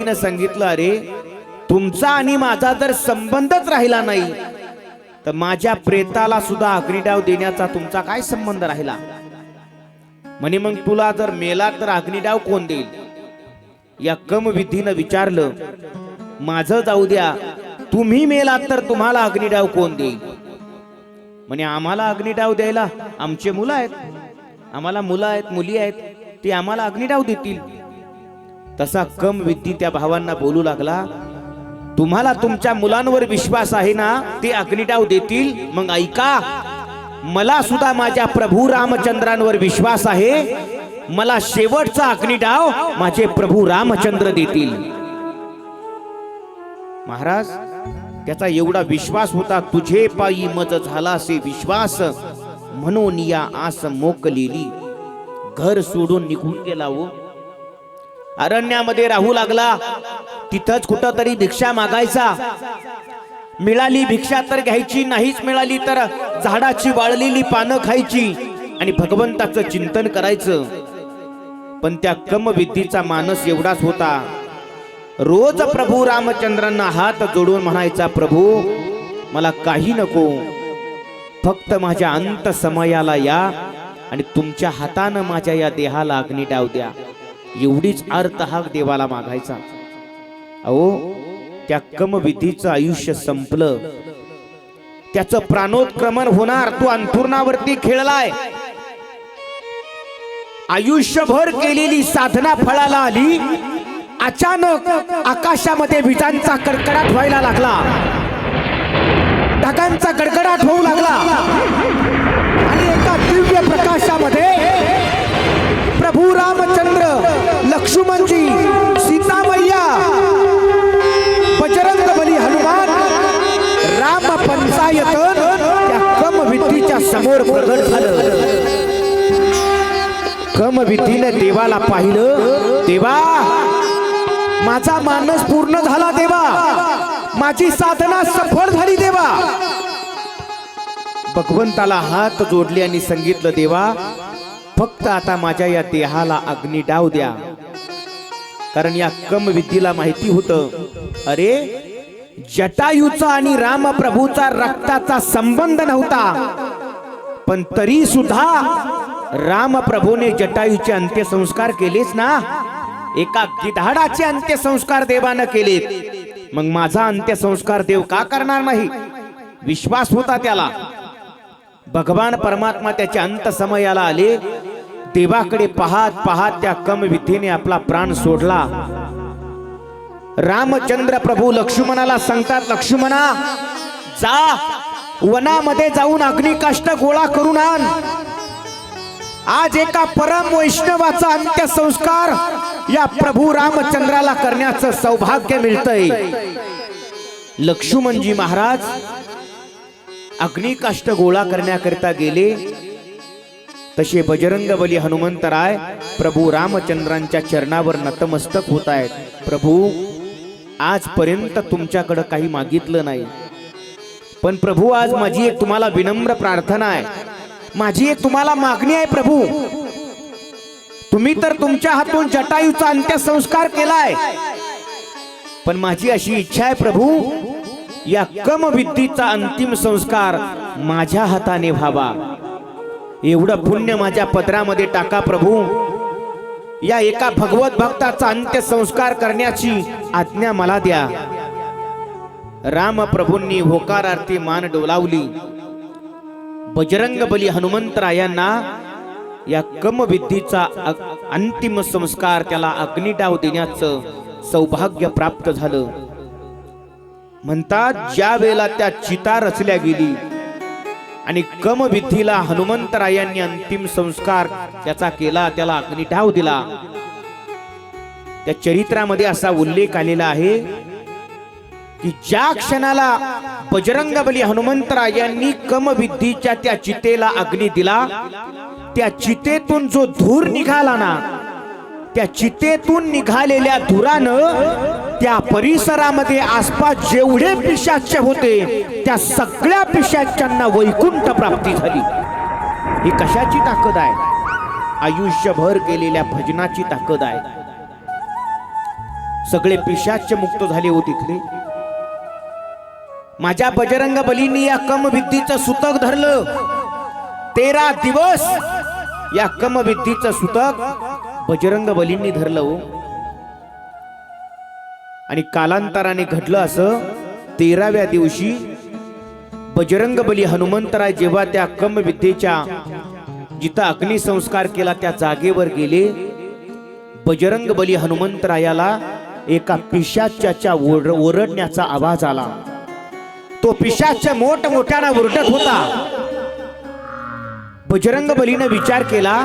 सांगितलं, अरे तुमचा आणि माझा जर संबंधच राहिला नाही तर माझ्या प्रेताला सुद्धा अग्निडाव देण्याचा तुमचा काय संबंध राहिला? म्हणे मग तुला जर मेला तर अग्निडाव कोण देईल? या कमविधीनं विचारलं, माझं जाऊ द्या, तुम्ही मेलात तर तुम्हाला अग्निडाव कोण देईल? म्हणे आम्हाला अग्निडाव द्यायला आमचे मुलं आहेत, आम्हाला मुलं आहेत, मुली आहेत, ते आम्हाला अग्निडाव देतील. तसा कमविधी त्या भावांना बोलू लागला, तुम्हाला तुमच्या मुलांवर विश्वास आहे ना, ते अग्निडाव देतील. मग ऐका, मला सुद्धा माझ्या प्रभू रामचंद्रांवर विश्वास आहे. मला शेवटचा अग्निडाव माझे प्रभू रामचंद्र देतील. महाराज, त्याचा एवढा विश्वास होता. तुझे पायी मज झाला से विश्वास, म्हणून या आस मोकलेली. घर सोडून निघून गेला. हो, अरण्यामध्ये राहू लागला. तिथंच कुठं तरी भिक्षा मागायचा. मिळाली भिक्षा तर घ्यायची, नाहीच मिळाली तर झाडाची वाळलेली पानं खायची आणि भगवंताचं चिंतन करायचं. पण त्या कमविद्धीचा मानस एवढाच होता, रोज प्रभू रामचंद्रांना हात जोडून म्हणायचा, प्रभू मला काही नको, फक्त माझ्या अंत समयाला या आणि तुमच्या हातानं माझ्या या देहाला अग्निडाव द्या. एवढीच अर्थ हा देवाला मागायचा. अहो, त्या कमविधीचं आयुष्य संपलं. त्याचं प्राणोत्क्रमण होणार. तो अंथरुणावरती खेळलाय. आयुष्यभर केलेली साधना फळाला आली. अचानक आकाशामध्ये विजांचा कडकडाट व्हायला लागला, ढगांचा कडकडाट होऊ लागला आणि एका दिव्य प्रकाशामध्ये प्रभू रामचंद्र, लक्ष्मणजी, सीतामैया, बजरंग बली, हनुमान, राम पंचायतन त्या कमविधीच्या समोर प्रगट झालं. कमविधीने देवाला पाहिलं. देवा, माझा मानस पूर्ण झाला. देवा, माझी साधना सफळ झाली. देवा, भगवंताला हात जोडले आणि सांगितलं, देवा फक्त आता माझ्या या देहाला अग्निडाव द्या. कारण या कमविधीला माहिती होतं, अरे जटायूचा आणि रामप्रभूचा रक्ताचा संबंध नव्हता, पण तरी सुद्धा रामप्रभूने जटायूचे अंत्यसंस्कार केलेच ना. एका गिधाडाचे अंत्यसंस्कार देवानं केलेत, मग माझा अंत्यसंस्कार देव का करणार नाही? विश्वास होता त्याला. भगवान परमात्मा त्याच्या अंत समयाला आले. देवाकडे पाहत पाहत त्या कमविधीने आपला प्राण सोडला. रामचंद्र प्रभू लक्ष्मणाला सांगतात, लक्ष्मणा जा, वनामध्ये जाऊन अग्निकाष्ठ गोळा करून आण. आज एका परम वैष्णवाचा अंत्यसंस्कार या प्रभू रामचंद्राला करण्याचं सौभाग्य मिळतंय. लक्ष्मणजी महाराज अग्निकाष्ठ गोळा करण्याकरिता गेले. तसे बजरंग बली हनुमंतराय प्रभू रामचंद्रांच्या चरणावर नतमस्तक होत आहेत. प्रभू, आजपर्यंत तुमच्याकडे काही मागितलं नाही, पण प्रभू आज माझी एक तुम्हाला विनम्र प्रार्थना आहे, माझी एक तुम्हाला मागणी आहे. प्रभू, तुम्ही तर तुमच्या हातून जटायूचा अंत्यसंस्कार केलाय, पण माझी अशी इच्छा आहे प्रभू, या कमविद्धीचा अंतिम संस्कार माझ्या हाताने व्हावा. एवढं पुण्य माझ्या पदरामध्ये टाका प्रभू. या एका भगवत भक्ताचा अंत्यसंस्कार करण्याची आज्ञा मला द्या. रामप्रभूंनी होकारार्थी मान डोलावली. बजरंग बली हनुमंतरायांना या कमविद्धीचा अंतिम संस्कार, त्याला अग्निडाव देण्याचं सौभाग्य प्राप्त झालं. म्हणतात, ज्या वेळेला त्या चिता रचल्या गेली आणि कमविद्धीला हनुमंतरायांनी अंतिम संस्कार त्याचा केला, त्याला अग्निडाव दिला, त्या चरित्रामध्ये असा उल्लेख आलेला आहे की ज्या क्षणाला बजरंग बली हनुमंतरायांनी कमविद्धीच्या त्या चितेला अग्नी दिला, त्या चितेतून जो धूर निघाला ना, त्या चितेतून निघालेल्या धुरानं त्या परिसरामध्ये आसपास जेवढे पिशाच्य होते त्या सगळ्या पिशाच्यांना वैकुंठ प्राप्ती झाली. ही कशाची ताकद आहे? आयुष्यभर केलेल्या भजनाची ताकद आहे. सगळे पिशाच मुक्त झाले हो तिथले. माझ्या बजरंग बलींनी या कमविद्येचं सुतक धरलं. 13 दिवस या कमविद्येचं सुतक बजरंग बलींनी धरलं हो. आणि कालांतराने घडलं असं 13व्या दिवशी बजरंग बली हनुमंतराय जेव्हा त्या कमविद्येच्या जिथं अग्निसंस्कार केला त्या जागेवर गेले, बजरंग बली हनुमंतरायाला एका पिशाच्याच्या ओरडण्याचा आवाज आला. तो पिशाच मोठमोठ्यानं ओरडत होता. बजरंग बलीने विचार केला,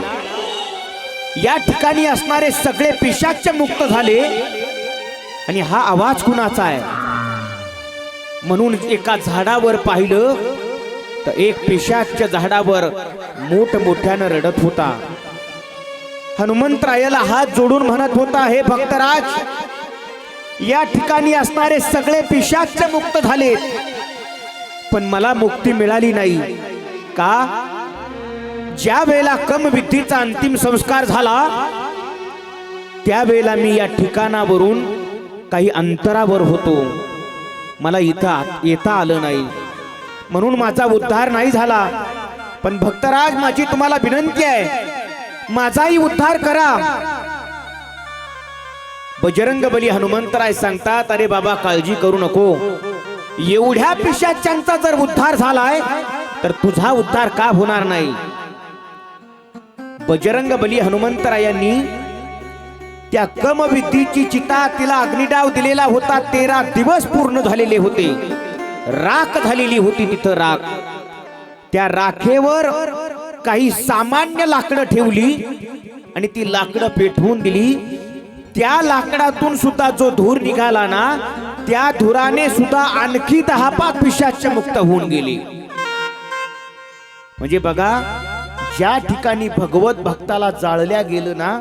या ठिकाणी असणारे सगळे पिशाच मुक्त झाले आणि हा आवाज कुणाचा आहे. म्हणून एका झाडावर पाहिलं तर एक पिशाच झाडावर मोठमोठ्यानं रडत होता. हनुमंतरायाला हात जोडून म्हणत होता, हे भक्तराज, या ठिकाणी असणारे सगळे पिशाच मुक्त झालेत, पण मला मुक्ती मिळाली नाही. का? ज्या वेळेला कमविद्येचा अंतिम संस्कार झाला त्यावेळेला मी या ठिकाणावरून काही अंतरावर होतो. मला इथं येता आलं नाही, म्हणून माझा उद्धार नाही झाला. पण भक्तराज, माझी तुम्हाला विनंती आहे, माझाही उद्धार करा. बजरंग बली हनुमंतराय सांगतात, अरे बाबा, काळजी करू नको. एवढ्या पिशाच्यांचा जर उद्धार झालाय तर तुझा उद्धार का होणार नाही. बजरंग बली हनुमंतरायांनी त्या कमविद्येची चिता, तिला अग्निडाव दिलेला होता. 13 दिवस पूर्ण झालेले होते. राख झालेली होती तिथं राख. त्या राखेवर काही सामान्य लाकडं ठेवली आणि ती लाकडं पेटवून दिली. त्या लाकडातून सुद्धा जो धूर निघाला ना, त्या धुराने सुद्धा आणखी 10-5 पिशाच मुक्त होऊन गेले. म्हणजे बघा, ज्या ठिकाणी भगवत भक्ताला जाळल्या गेलं ना,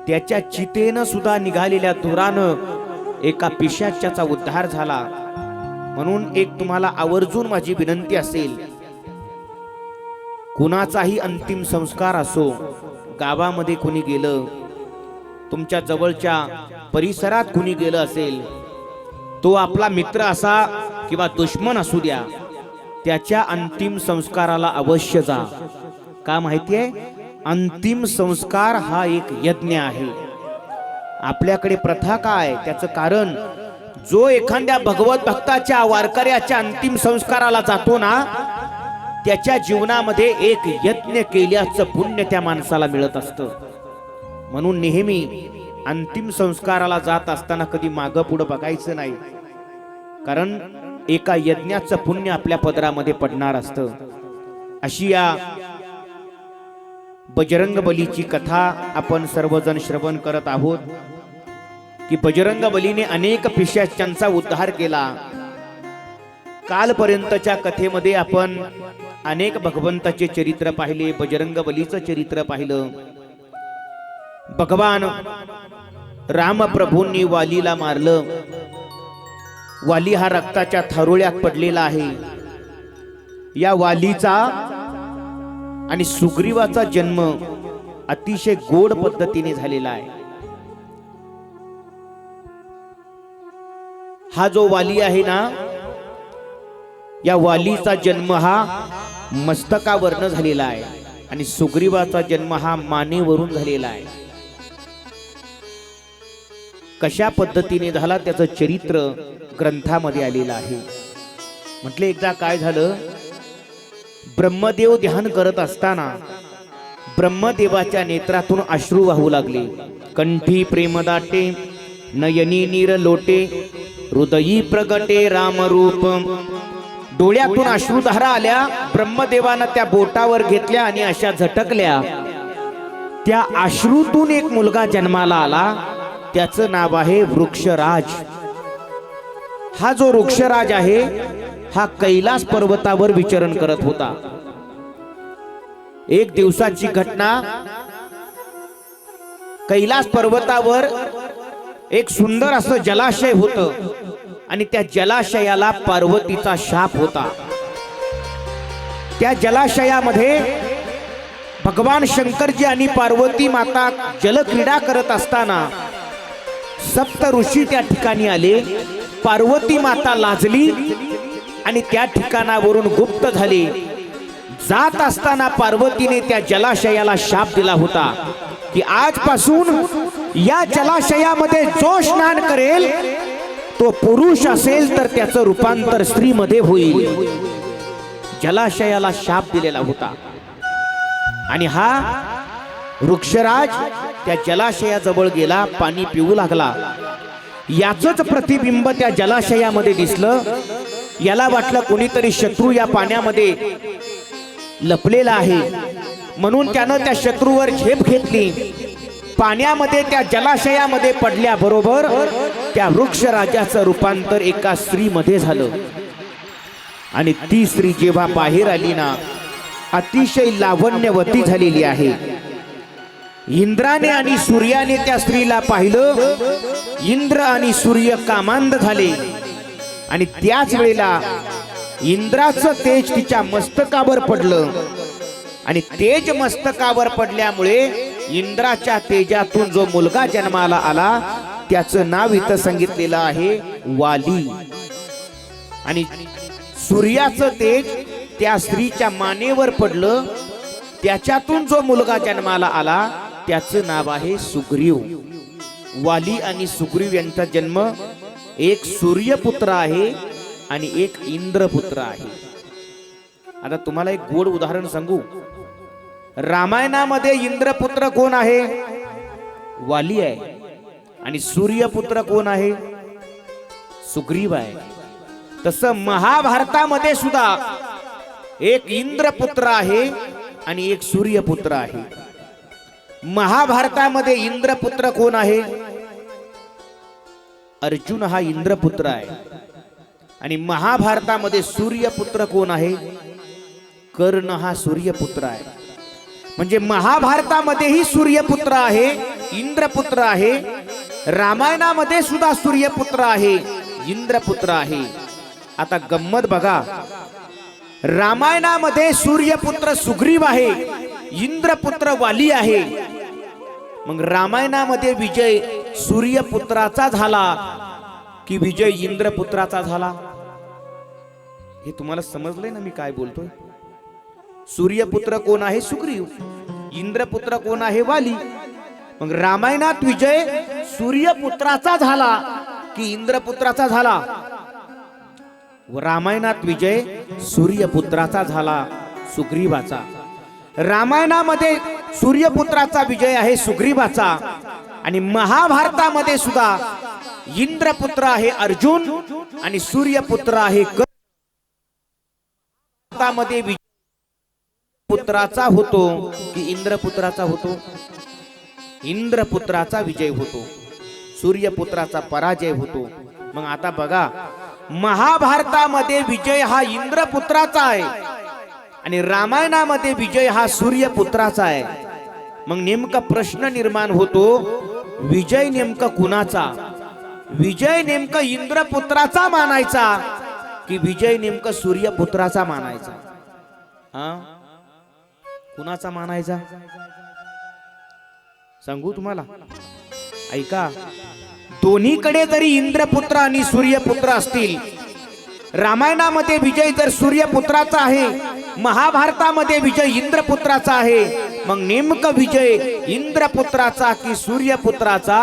त्याच्या चितेनं सुद्धा निघालेल्या धुरानं एका पिशाच्याचा उद्धार झाला. म्हणून एक तुम्हाला आवर्जून माझी विनंती असेल, कुणाचाही अंतिम संस्कार असो, गावामध्ये कुणी गेलं, तुमच्या जवळच्या परिसरात कुणी गेलं असेल, तो आपला मित्र असा किंवा दुश्मन असू द्या, त्याच्या अंतिम संस्काराला अवश्य जा. का माहितीये? अंतिम संस्कार हा एक यज्ञ आहे. आपल्याकडे प्रथा काय? त्याचं कारण, जो एखाद्या भगवत भक्ताच्या वारकऱ्याच्या अंतिम संस्काराला जातो ना, त्याच्या जीवनामध्ये एक यज्ञ केल्याचं पुण्य त्या माणसाला मिळत असतं. म्हणून नेहमी अंतिम संस्काराला जात असताना कधी मागं पुढं बघायचं नाही, कारण एका यज्ञाचं पुण्य आपल्या पदरामध्ये पडणार असतं. अशी या बजरंग बलीची कथा आपण सर्वजण श्रवण करत आहोत की बजरंग बलीने अनेक पिशाच्यांचा उद्धार केला. कालपर्यंतच्या कथेमध्ये आपण अनेक भगवंताचे चरित्र पाहिले, बजरंग बलीचं चरित्र पाहिलं. भगवान रामप्रभूंनी वालीला मारलं. वाली हा रक्ताच्या थारोळ्यात पडलेला आहे. या वालीचा आणि सुग्रीवाचा जन्म अतिशय गोड पद्धतीने झालेला आहे. हा जो वाली आहे ना, या वालीचा जन्म हा मस्तकावरनं झालेला आहे आणि सुग्रीवाचा जन्म हा मानेवरून झालेला आहे. कशा पद्धतीने झाला त्याचं चरित्र ग्रंथामध्ये आलेलं आहे. म्हटले, एकदा काय झालं, ब्रह्मदेव ध्यान करत असताना ब्रह्मदेवाच्या नेत्रातून अश्रू वाहू लागले. कंठी प्रेमदाटे, नयनी नीर लोटे, हृदयी प्रगटे रामरूप. डोळ्यातून अश्रुधारा आल्या. ब्रह्मदेवानं त्या बोटावर घेतल्या आणि अशा झटकल्या. त्या अश्रूतून एक मुलगा जन्माला आला. त्याचं नाव आहे वृक्षराज. हा जो वृक्षराज आहे हा कैलास पर्वतावर विचरण करत होता. एक दिवसाची घटना, कैलास पर्वतावर एक सुंदर असं जलाशय होतं आणि त्या जलाशयाला पार्वतीचा शाप होता. त्या जलाशयामध्ये भगवान शंकरजी आणि पार्वती माता जलक्रीडा करत असताना सप्त ऋषी त्या ठिकाणी आले. पार्वती माता लाजली आणि त्या ठिकाणावरून गुप्त झाले. जात असताना पार्वतीने त्या जलाशयाला शाप दिला होता की आजपासून या जलाशयामध्ये जो स्नान करेल तो पुरुष असेल तर त्याचं रूपांतर स्त्रीमध्ये होईल. जलाशयाला शाप दिलेला होता आणि हा वृक्षराज त्या जलाशयाजवळ गेला, पाणी पिऊ लागला. याचंच प्रतिबिंब त्या जलाशयामध्ये दिसलं. याला वाटलं कोणीतरी शत्रू या पाण्यामध्ये लपलेला आहे, म्हणून त्यानं त्या शत्रूवर झेप घेतली. पाण्यामध्ये त्या जलाशयामध्ये पडल्याबरोबर त्या वृक्षराजाचं रूपांतर एका स्त्रीमध्ये झालं आणि ती स्त्री जेव्हा बाहेर आली ना, अतिशय लावण्यवती झालेली आहे. इंद्राने आणि सूर्याने त्या स्त्रीला पाहिलं. इंद्र आणि सूर्य कामांध झाले आणि त्याच वेळेला इंद्राचं तेज तिच्या मस्तकावर पडलं आणि तेज मस्तकावर पडल्यामुळे इंद्राच्या तेजातून जो मुलगा जन्माला आला त्याचं नाव इथं सांगितलेलं आहे वाली. आणि सूर्याचं तेज त्या स्त्रीच्या मानेवर पडलं, त्याच्यातून जो मुलगा जन्माला आला त्याचं नाव आहे सुग्रीव. वाली आणि सुग्रीव यांचा जन्म एक सूर्यपुत्र आहे आणि एक इंद्रपुत्र आहे. आता तुम्हाला एक गोड उदाहरण सांगू. रामायणामध्ये इंद्रपुत्र कोण आहे? वाली आहे. आणि सूर्यपुत्र कोण आहे? सुग्रीव आहे. तसं महाभारतामध्ये सुद्धा एक इंद्रपुत्र आहे आणि एक सूर्यपुत्र आहे. महाभारतामध्ये इंद्रपुत्र कोण आहे? अर्जुन हा इंद्रपुत्र आहे. आणि महाभारतामध्ये सूर्यपुत्र कोण आहे? कर्ण हा सूर्यपुत्र आहे. म्हणजे महाभारतामध्येही सूर्यपुत्र आहे, इंद्रपुत्र आहे. रामायणामध्ये सुद्धा सूर्यपुत्र आहे, इंद्रपुत्र आहे. आता गंमत बघा, रामायणामध्ये सूर्यपुत्र सुग्रीव आहे, इंद्रपुत्र वाली आहे. मग रामायणामध्ये विजय सूर्यपुत्राचा झाला की विजय इंद्रपुत्राचा झाला? हे तुम्हाला समजलंय ना मी काय बोलतोय? सूर्यपुत्र कोण आहे? सुग्रीव. इंद्रपुत्र कोण आहे? वाली. मग रामायणात विजय सूर्यपुत्राचा झाला की इंद्रपुत्राचा झाला? रामायणात विजय सूर्यपुत्राचा झाला, सुग्रीवाचा. रामायणामध्ये सूर्यपुत्राचा विजय आहे, सुग्रीवाचा. आणि महाभारतामध्ये सुद्धा इंद्रपुत्र आहे अर्जुन आणि सूर्यपुत्र आहे कर्ण. विजय पुत्राचा होतो की इंद्रपुत्राचा होतो? इंद्रपुत्राचा विजय होतो, सूर्यपुत्राचा पराजय होतो. मग आता बघा, महाभारतामध्ये विजय हा इंद्रपुत्राचा आहे आणि रामायणामध्ये विजय हा सूर्यपुत्राचा आहे. मग नेमका प्रश्न निर्माण होतो, विजय नेमका कुणाचा? विजय नेमका इंद्रपुत्राचा मानायचा की विजय नेमका सूर्यपुत्राचा मानायचा? कुणाचा मानायचा? सांगू तुम्हाला, ऐका. दोन्हीकडे जरी इंद्रपुत्र आणि सूर्यपुत्र असतील, रामायणामध्ये विजय जर सूर्यपुत्राचा आहे, महाभारतामध्ये विजय इंद्रपुत्राचा आहे, मग नेमकं विजय इंद्रपुत्राचा की सूर्यपुत्राचा?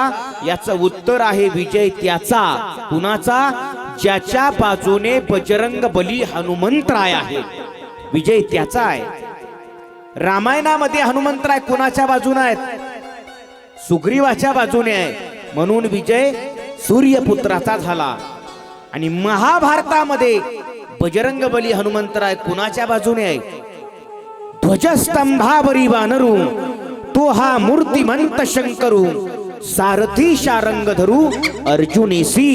याचं उत्तर आहे विजय त्याचा. कुणाचा? ज्याच्या बाजूने बजरंग बली हनुमंतराय आहे, विजय त्याचा आहे. रामायणामध्ये हनुमंतराय कुणाच्या बाजूने आहेत? सुग्रीवाच्या बाजूने आहे, म्हणून विजय सूर्यपुत्राचा झाला. आणि महाभारतामध्ये बजरंग बली हनुमंतराय कुणाच्या बाजूने आहे? ध्वजस्तंभावरी वानरू तो हा मूर्तिमंत शंकरू, सारथी शारंग धरू अर्जुनेसी.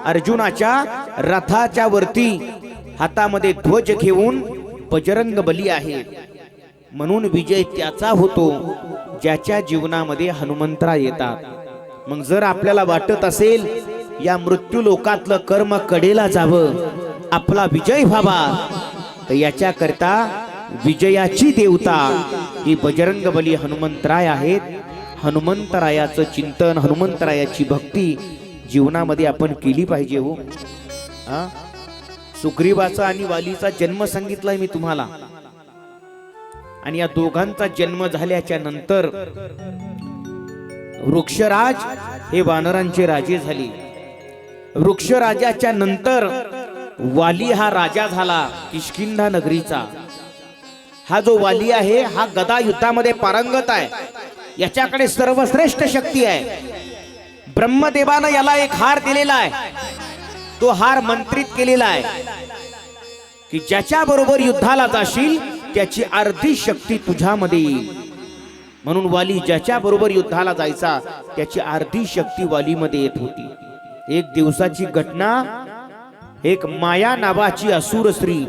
अर्जुनाच्या रथाच्या वरती हातामध्ये ध्वज घेऊन बजरंग बली आहे, म्हणून विजय त्याचा होतो ज्याच्या जीवनामध्ये हनुमंतराय येतात. मग जर आपल्याला वाटत असेल या मृत्यू लोकातलं कर्म कडेला जावं, आपला विजय व्हावा, तर याच्या करता विजयाची देवता ही बजरंग बली हनुमंतराय आहेत. हनुमंतरायाचं चिंतन, हनुमंतरायाची भक्ती जीवनामध्ये आपण केली पाहिजे हो. सुग्रीवाचा आणि वालीचा जन्म सांगितलाय मी तुम्हाला. आणि या दोघांचा जन्म झाल्याच्या नंतर वृक्षराज हे वानरांचे राजे झाले. वृक्षराजाच्या नंतर वाली हा राजा झाला किष्किंधा नगरीचा. हा जो वाली आहे हा गदा युद्धामध्ये पारंगत आहे. याच्याकडे सर्वश्रेष्ठ शक्ती आहे. ब्रह्मदेवानं याला एक हार दिलेला आहे. तो हार मंत्रित केलेला आहे की ज्याच्या बरोबर युद्धाला जाशील त्याची अर्धी शक्ती तुझ्यामध्ये येईल. म्हणून वाली ज्याच्या बरोबर युद्धाला जायचा त्याची अर्धी शक्ती वालीमध्ये येत होती. एक दिवसाची घटना, एक माया नावाची असुर स्त्री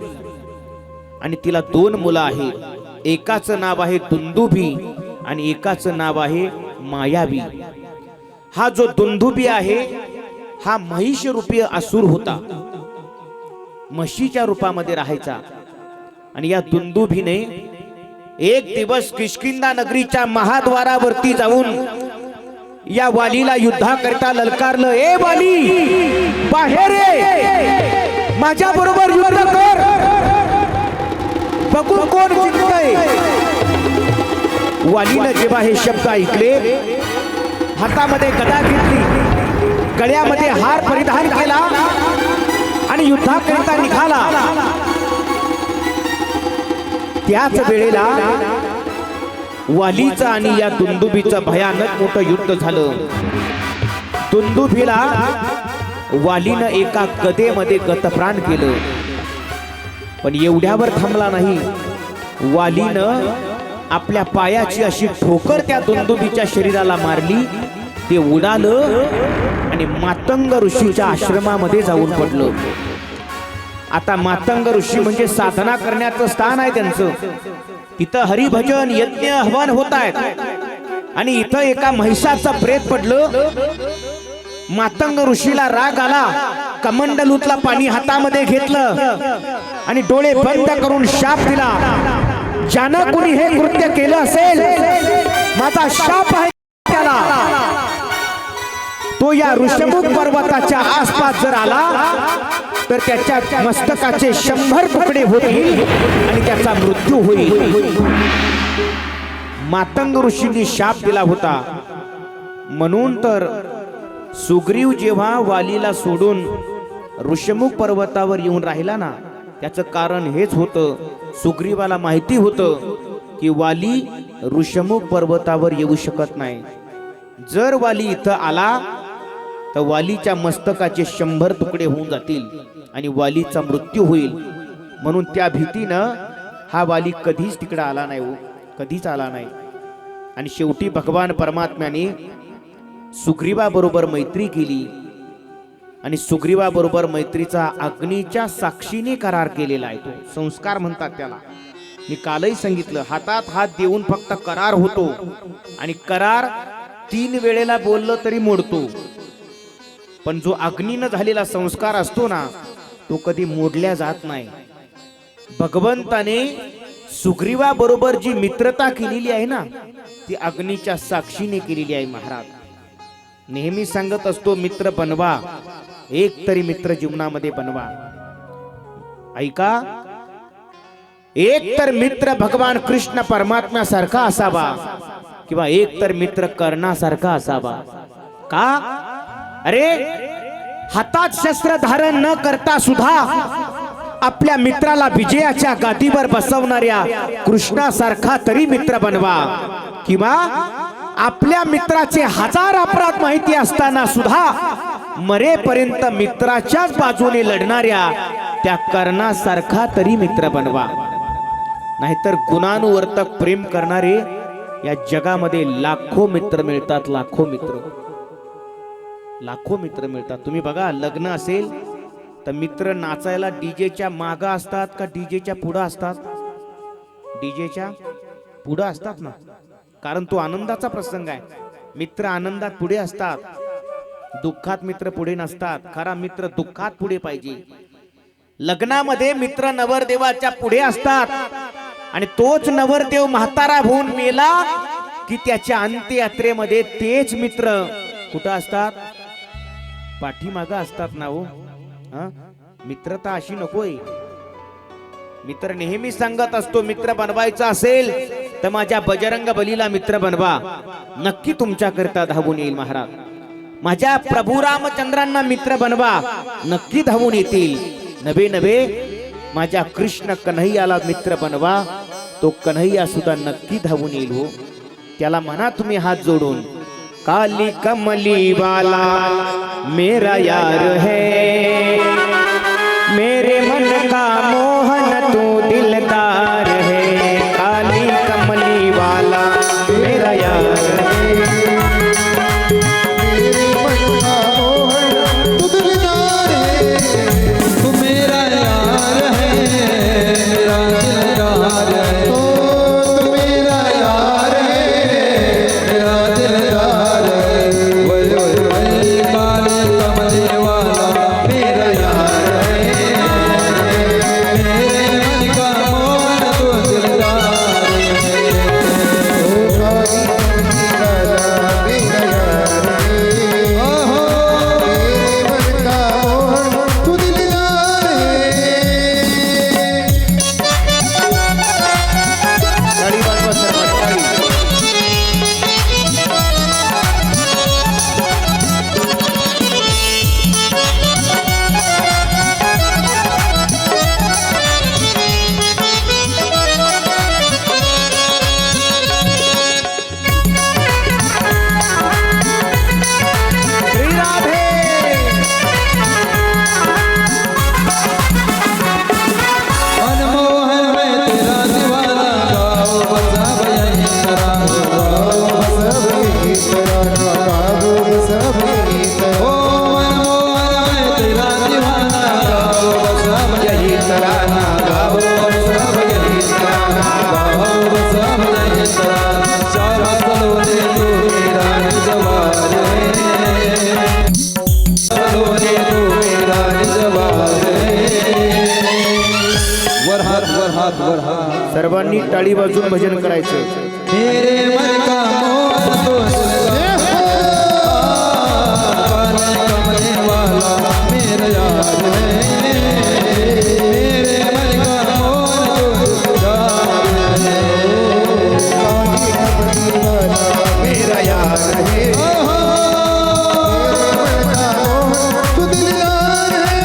आणि तिला 2 मुलं आहेत. एकाचं नाव आहे दुंदुभी आणि एकाचं नाव आहे मायावी. हा जो दुंदुभी आहे हा महिष रूपीय असुर होता. म्हशीच्या रूपामध्ये राहायचा. आणि या दुंदुभीने एक दिवस किष्किंधा नगरीच्या महाद्वारावरती जाऊन या वालीला युद्धाकरिता ललकारलं. ए वाली, बाहेर ये, माझ्या बरोबर युद्ध कर, बघू कोण जिंकतंय. वालीनं जेव्हा हे शब्द ऐकले, हातामध्ये गदा घेतली, गळ्यामध्ये हार परिधान केला आणि युद्धाकरिता निघाला. त्याच वेळेला वालीचं आणि या दुंदुभीचं भयानक मोठं युद्ध झालं. दुंदुभीला वालीनं एका गदेमध्ये गतप्राण केलं. पण एवढ्यावर थांबला नाही. वालीनं आपल्या पायाची अशी ठोकर त्या दुंदुभीच्या शरीराला मारली. ते उडालं आणि मातंग ऋषीच्या आश्रमामध्ये जाऊन पडलं. आता मातंग ऋषी म्हणजे साधना करण्याचं स्थान आहे त्यांचं. तिथं हरिभजन यज्ञ हवन होत आहेत. आणि इथं एका म्हैसाचं प्रेत पडलं. मातंग ऋषीला राग आला. कमंडलूतला पाणी हातामध्ये घेतलं आणि डोळे बंद करून शाप दिला. ज्यानं कुणी हे कृत्य केलं असेल माझा शाप आहे त्याला. तो या ऋषमुख पर्वताच्या आसपास जर आला तर त्याच्या मस्तकाचे 100 तुकडे होतील आणि त्याचा मृत्यू होईल. मातंग ऋषींनी शाप दिला होता. म्हणून तर सुग्रीव जेव्हा वालीला सोडून ऋषमुख पर्वतावर येऊन राहिला ना, त्याचं कारण हेच होतं. सुग्रीवाला माहिती होतं की वाली ऋषमुख पर्वतावर येऊ शकत नाही. जर वाली इथं आला तर वालीच्या मस्तकाचे 100 तुकडे होऊन जातील आणि वालीचा मृत्यू होईल. म्हणून त्या भीतीनं हा वाली कधीच तिकडे आला नाही हो, कधीच आला नाही. आणि शेवटी भगवान परमात्म्याने सुग्रीवाबरोबर मैत्री केली आणि सुग्रीवाबरोबर मैत्रीचा अग्नीच्या साक्षीने करार केलेला आहे. तो संस्कार म्हणतात त्याला. मी कालही सांगितलं, हातात हात देऊन फक्त करार होतो आणि करार 3 वेळेला बोललं तरी मोडतो. पण जो अग्नीनं झालेला संस्कार असतो ना, तो कधी मोडल्या जात नाही. भगवंताने सुग्रीवाबरोबर जी मित्रता केलेली आहे ना, ती अग्नीच्या साक्षीने केलेली आहे. महाराज नेहमी सांगत असतो, मित्र बनवा, एक तरी मित्र जीवनामध्ये बनवा. ऐका, एक तर मित्र भगवान कृष्ण परमात्म्यासारखा असावा किंवा एक तर मित्र कर्णासारखा असावा. का? अरे हातात शस्त्र धारण न करता सुद्धा आपल्या मित्राला विजयाच्या गादीवर बसवणाऱ्या कृष्णासारखा तरी मित्र बनवा. किंवा आपल्या मित्राचे 1000 अपराध माहिती असताना सुद्धा मरेपर्यंत मित्राच्याच बाजूने लढणाऱ्या त्या कर्णासारखा तरी मित्र बनवा. नाहीतर गुणानुवर्तक प्रेम करणारे या जगामध्ये लाखो मित्र मिळतात. लाखो मित्र मिळतात. तुम्ही बघा, लग्न असेल तर मित्र नाचायला डीजेच्या मागं असतात का डीजेच्या पुढं असतात? डीजेच्या पुढं असतात ना, कारण तो आनंदाचा प्रसंग आहे. मित्र आनंदात पुढे असतात, दुःखात मित्र पुढे नसतात. खरा मित्र दुःखात पुढे पाहिजे. लग्नामध्ये मित्र नवरदेवाच्या पुढे असतात आणि तोच नवरदेव म्हातारा होऊन मेला की त्याच्या अंत्ययात्रेमध्ये तेच मित्र कुठं असतात? पाठीमागं असतात ना हो. मित्रता अशी नकोय. मित्र नेहमी सांगत असतो, मित्र बनवायचा असेल तर माझ्या बजरंग बलीला मित्र बनवा, नक्की तुमच्याकरता धावून येईल महाराज. माझ्या प्रभू रामचंद्रांना मित्र बनवा, नक्की धावून येतील. नवे नवे माझ्या कृष्ण कन्हैयाला मित्र बनवा, तो कन्हैया सुद्धा नक्की धावून येईल हो. त्याला म्हणा तुम्ही हात जोडून, काली कमली वाला मेरा यार है, मेरे मन का मोहन तू दिलदार है, काली कमली वाला मेरा यार है, मेरे मन का मोहन तू दिलदार है, तू मेरा यार है, मेरा दिलदार है, तू मेरा यार है, मेरा दिलदार है, वही वही वही काली कमली वाला मेरा यार है, मेरे मन का मोहन तू दिलदार है, ओ काली कमली वाला मेरा यार है, ओहो मेरे मन का मोहन तू दिलदार है. टाळी वाजवा सर्व, टाळी. श्री राधे. मनमोहन मैं तेरा दीवाना, गाओ बसा भयही तेरा, गाओ बसा भयही तेरा, गाओ बसा भयही तेरा. ओ मनमोहन मैं तेरा दीवाना, गाओ बसा भयही तेरा, गाओ बसा भयही तेरा, गाओ बसा भयही तेरा. श्याम सलोने तू मेरा निजवार है, सलोने तू मेरा निजवार है. वर हात वर हात. सर्वांनी टाळी वाजून भजन करायचं. मेरे मन का मोहन तो दिलदार है, काले कमले वाला मेरा यार है, मेरे मन का मोहन तो दिलदार है, काले कमले वाला मेरा यार है, मेरे मन का मोहन तो दिलदार है.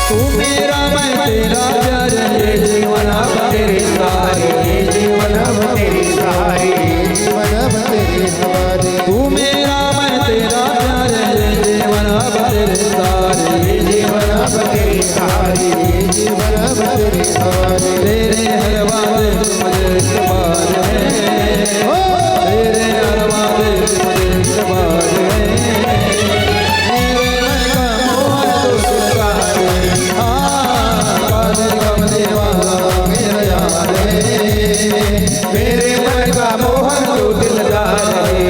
तू मेरा मैं तेरा प्यार, ये जीवन अब तेरे सहारे, ये जीवन अब तेरे सहारे, ये जीवन अब तेरे सहारे. तू मेरा मैं तेरा प्यार, ये जीवन अब तेरे सहारे, ये जीवन अब तेरे सहारे, ये जीवन अब तेरे सहारे. तेरे हर वादे मुझे इतबार है, तेरे हर वादे मुझे इतबार है, मेरे मन का मोहन तो दिलदार है, काले कमले वाला मेरा यार है, मेरे मन का मोहन तो दिलदार है.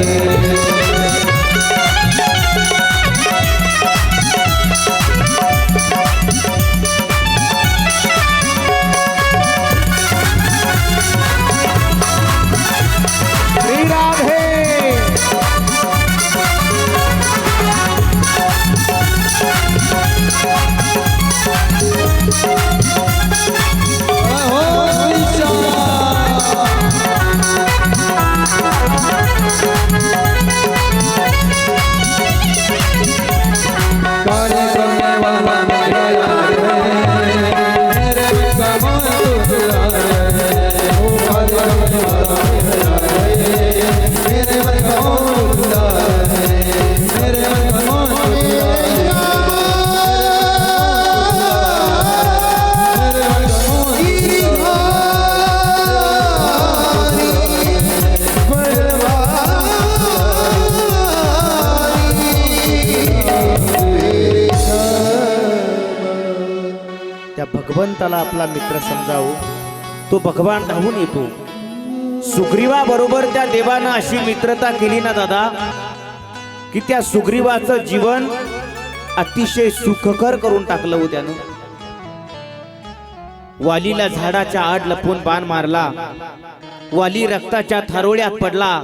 त्या भगवंताला आपला मित्र समजावं, तो भगवान धावून येतो. सुग्रीवा बरोबर त्या देवानं अशी मित्रता केली ना दादा, की त्या सुग्रीवाचं जीवन अतिशय सुखकर करून टाकलं हो त्यानं. वालीला झाडाच्या आड लपून बाण मारला. वाली रक्ताच्या थारोळ्यात पडला.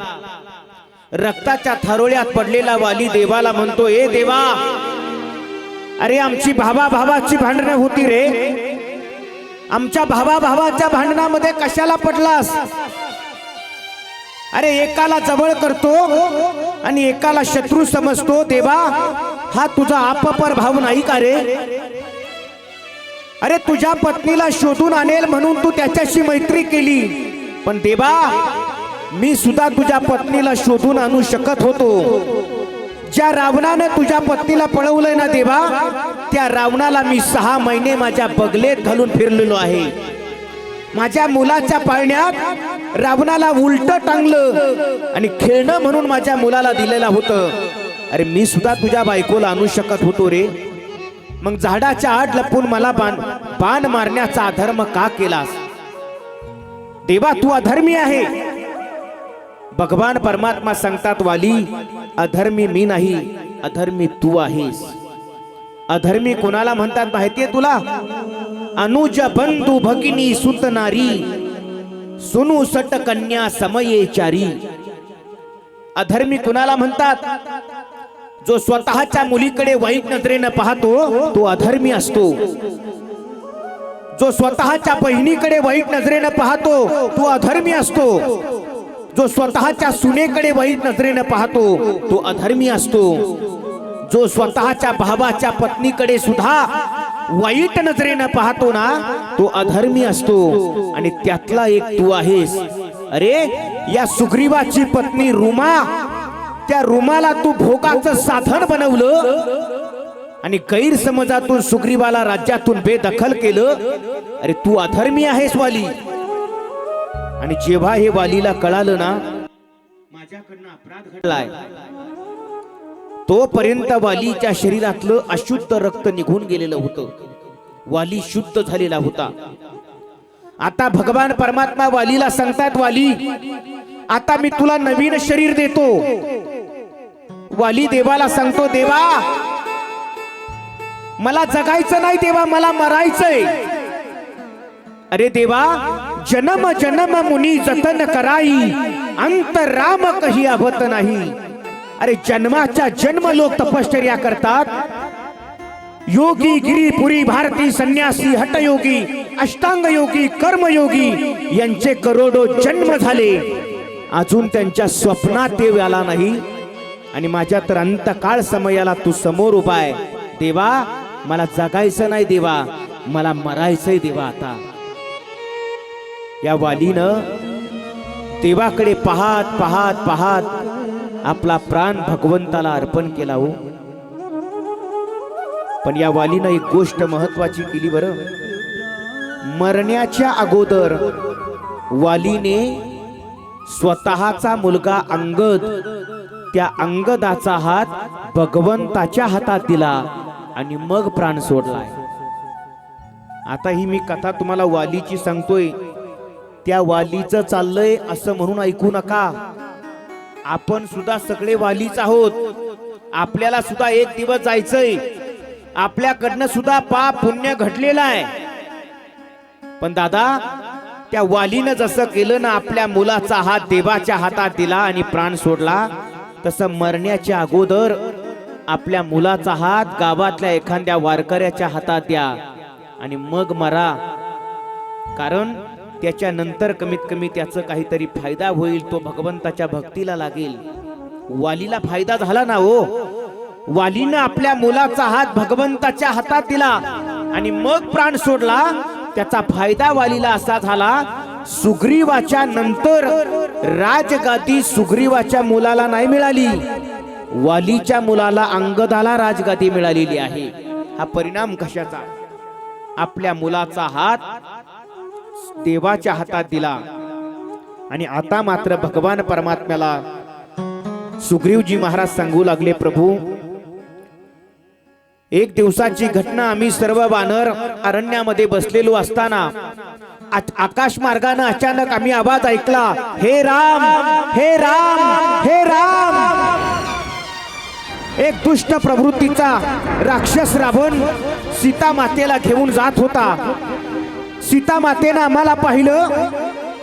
रक्ताच्या थारोळ्यात पडलेला वाली देवाला म्हणतो, ए देवा, अरे आमची भावाची भांडणं होती रे, आमच्या भावाच्या भांडणामध्ये कशाला पडलास? अरे एकाला जवळ करतो आणि एकाला शत्रू समजतो. देवा, हा तुझा आपपर भाव नाही का रे? अरे तुझ्या पत्नीला शोधून आणेल म्हणून तू त्याच्याशी मैत्री केली, पण देवा, मी सुद्धा तुझ्या पत्नीला शोधून आणू शकत होतो. ज्या रावणाने तुझ्या पत्नीला पळवलंय ना देवा, त्या रावणाला मी 6 महिने माझ्या बगलेत घालून फिरलेलो आहे. माझ्या मुलाच्या पाळण्यात रावणाला उलट टांगलं आणि खेळणं म्हणून माझ्या मुलाला दिलेलं होतं. अरे मी सुद्धा तुझ्या बायकोला आणू शकत होतो रे, मग झाडाच्या आड लपून मला बाण मारण्याचा अधर्म का केलास? देवा, तू अधर्मी आहे. भगवान परमात्मा सांगतात, वाली, अधर्मी मी नाही, अधर्मी तू आहेस. अधर्मी कोणाला म्हणतात माहितीये तुला? अनुज बंधू भगिनी सुत नारी, सुनू सट कन्या समये चारी. अधर्मी कुणाला म्हणतात? जो स्वतःच्या मुलीकडे वाईट नजरेनं पाहतो तो अधर्मी असतो. जो स्वतःच्या बहिणीकडे वाईट नजरेनं पाहतो तो अधर्मी असतो. जो स्वतःच्या सुनेकडे वाईट नजरेनं पाहतो तो अधर्मी असतो. जो स्वतःच्या भावाच्या पत्नीकडे सुद्धा वाईट नजरेनं पाहतो ना, तो अधर्मी असतो. आणि त्यातला एक तू आहेस. अरे या सुग्रीवाची पत्नी रुमा, त्या रुमाला तू भोगाचं साधन बनवलं आणि गैरसमजातून सुग्रीवाला राज्यातून बेदखल केलं. अरे तू अधर्मी आहेस वाली. आणि जेव्हा हे वालीला कळालं ना, माझ्याकडनं अपराध घडलाय, तोपर्यंत वालीच्या शरीरातलं अशुद्ध रक्त निघून गेलेलं होतं. वाली शुद्ध झालेला होता. आता भगवान परमात्मा वालीला सांगतात, वाली, आता मी तुला नवीन शरीर देतो. वाली देवाला सांगतो, देवा, मला जगायचं नाही देवा, मला मरायचंय. अरे देवा, जन्म जन्म मुनी जतन कराई, अंत राम कही अवत नाही. अरे जन्माच्या जन्म लोक तपश्चर्या करतात. योगी गिरीपुरी भारती संन्यासी हटयोगी अष्टांग योगी कर्मयोगी यांचे करोडो जन्म झाले, अजून त्यांच्या स्वप्नात देव आला नाही. आणि माझ्या तर अंतकाळ समयाला तू समोर उभा आहे. देवा, मला जगायचं नाही देवा, मला मरायचंय देवा. आता या वालीनं देवाकडे पाहत पाहत पाहत आपला प्राण भगवंताला अर्पण केला हो. पण या वालीनं एक गोष्ट महत्वाची केली बरं. मरण्याच्या अगोदर वालीने स्वतःचा मुलगा अंगद, त्या अंगदाचा हात भगवंताच्या हातात दिला आणि मग प्राण सोडलाय. आता ही मी कथा तुम्हाला वालीची सांगतोय. त्या वालीचं चाललंय असं म्हणून ऐकू नका. आपण सुद्धा सगळे वालीच आहोत. आपल्याला सुद्धा एक दिवस जायचंय. आपल्याकडनं सुद्धा पाप पुण्य घडलेलं आहे. पण दादा, त्या वालीनं जसं केलं ना, आपल्या मुलाचा हात देवाच्या हातात दिला आणि प्राण सोडला, तसं मरण्याच्या अगोदर आपल्या मुलाचा हात गावातल्या एखाद्या वारकऱ्याच्या हातात द्या आणि मग मरा. कारण त्याच्यानंतर कमीत कमी त्याचा काहीतरी फायदा होईल, तो भगवंताच्या भक्तीला लागेल. वालीला फायदा झाला ना हो. वालीनं आपल्या मुलाचा हात भगवंताच्या हातात दिला आणि मग प्राण सोडला. त्याचा फायदा वालीला असा झाला, सुग्रीवाच्या नंतर राजगादी सुग्रीवाच्या मुलाला नाही मिळाली, वालीच्या मुलाला अंगदाला राजगादी मिळालेली आहे. हा परिणाम कशाचा? आपल्या मुलाचा हात देवाच्या हातात दिला आणि आता मात्र भगवान परमात्म्याला सुग्रीवजी महाराज सांगू लागले, प्रभू, एक दिवसाची घटना, आम्ही सर्व वानर अरण्यामध्ये बसलेलो असताना आकाश मार्गाने अचानक आम्ही आवाज ऐकला, हे राम, हे राम, हे राम. एक दुष्ट प्रवृत्तीचा राक्षस रावण सीता मातेला घेऊन जात होता. सीता मातेनं आम्हाला पाहिलं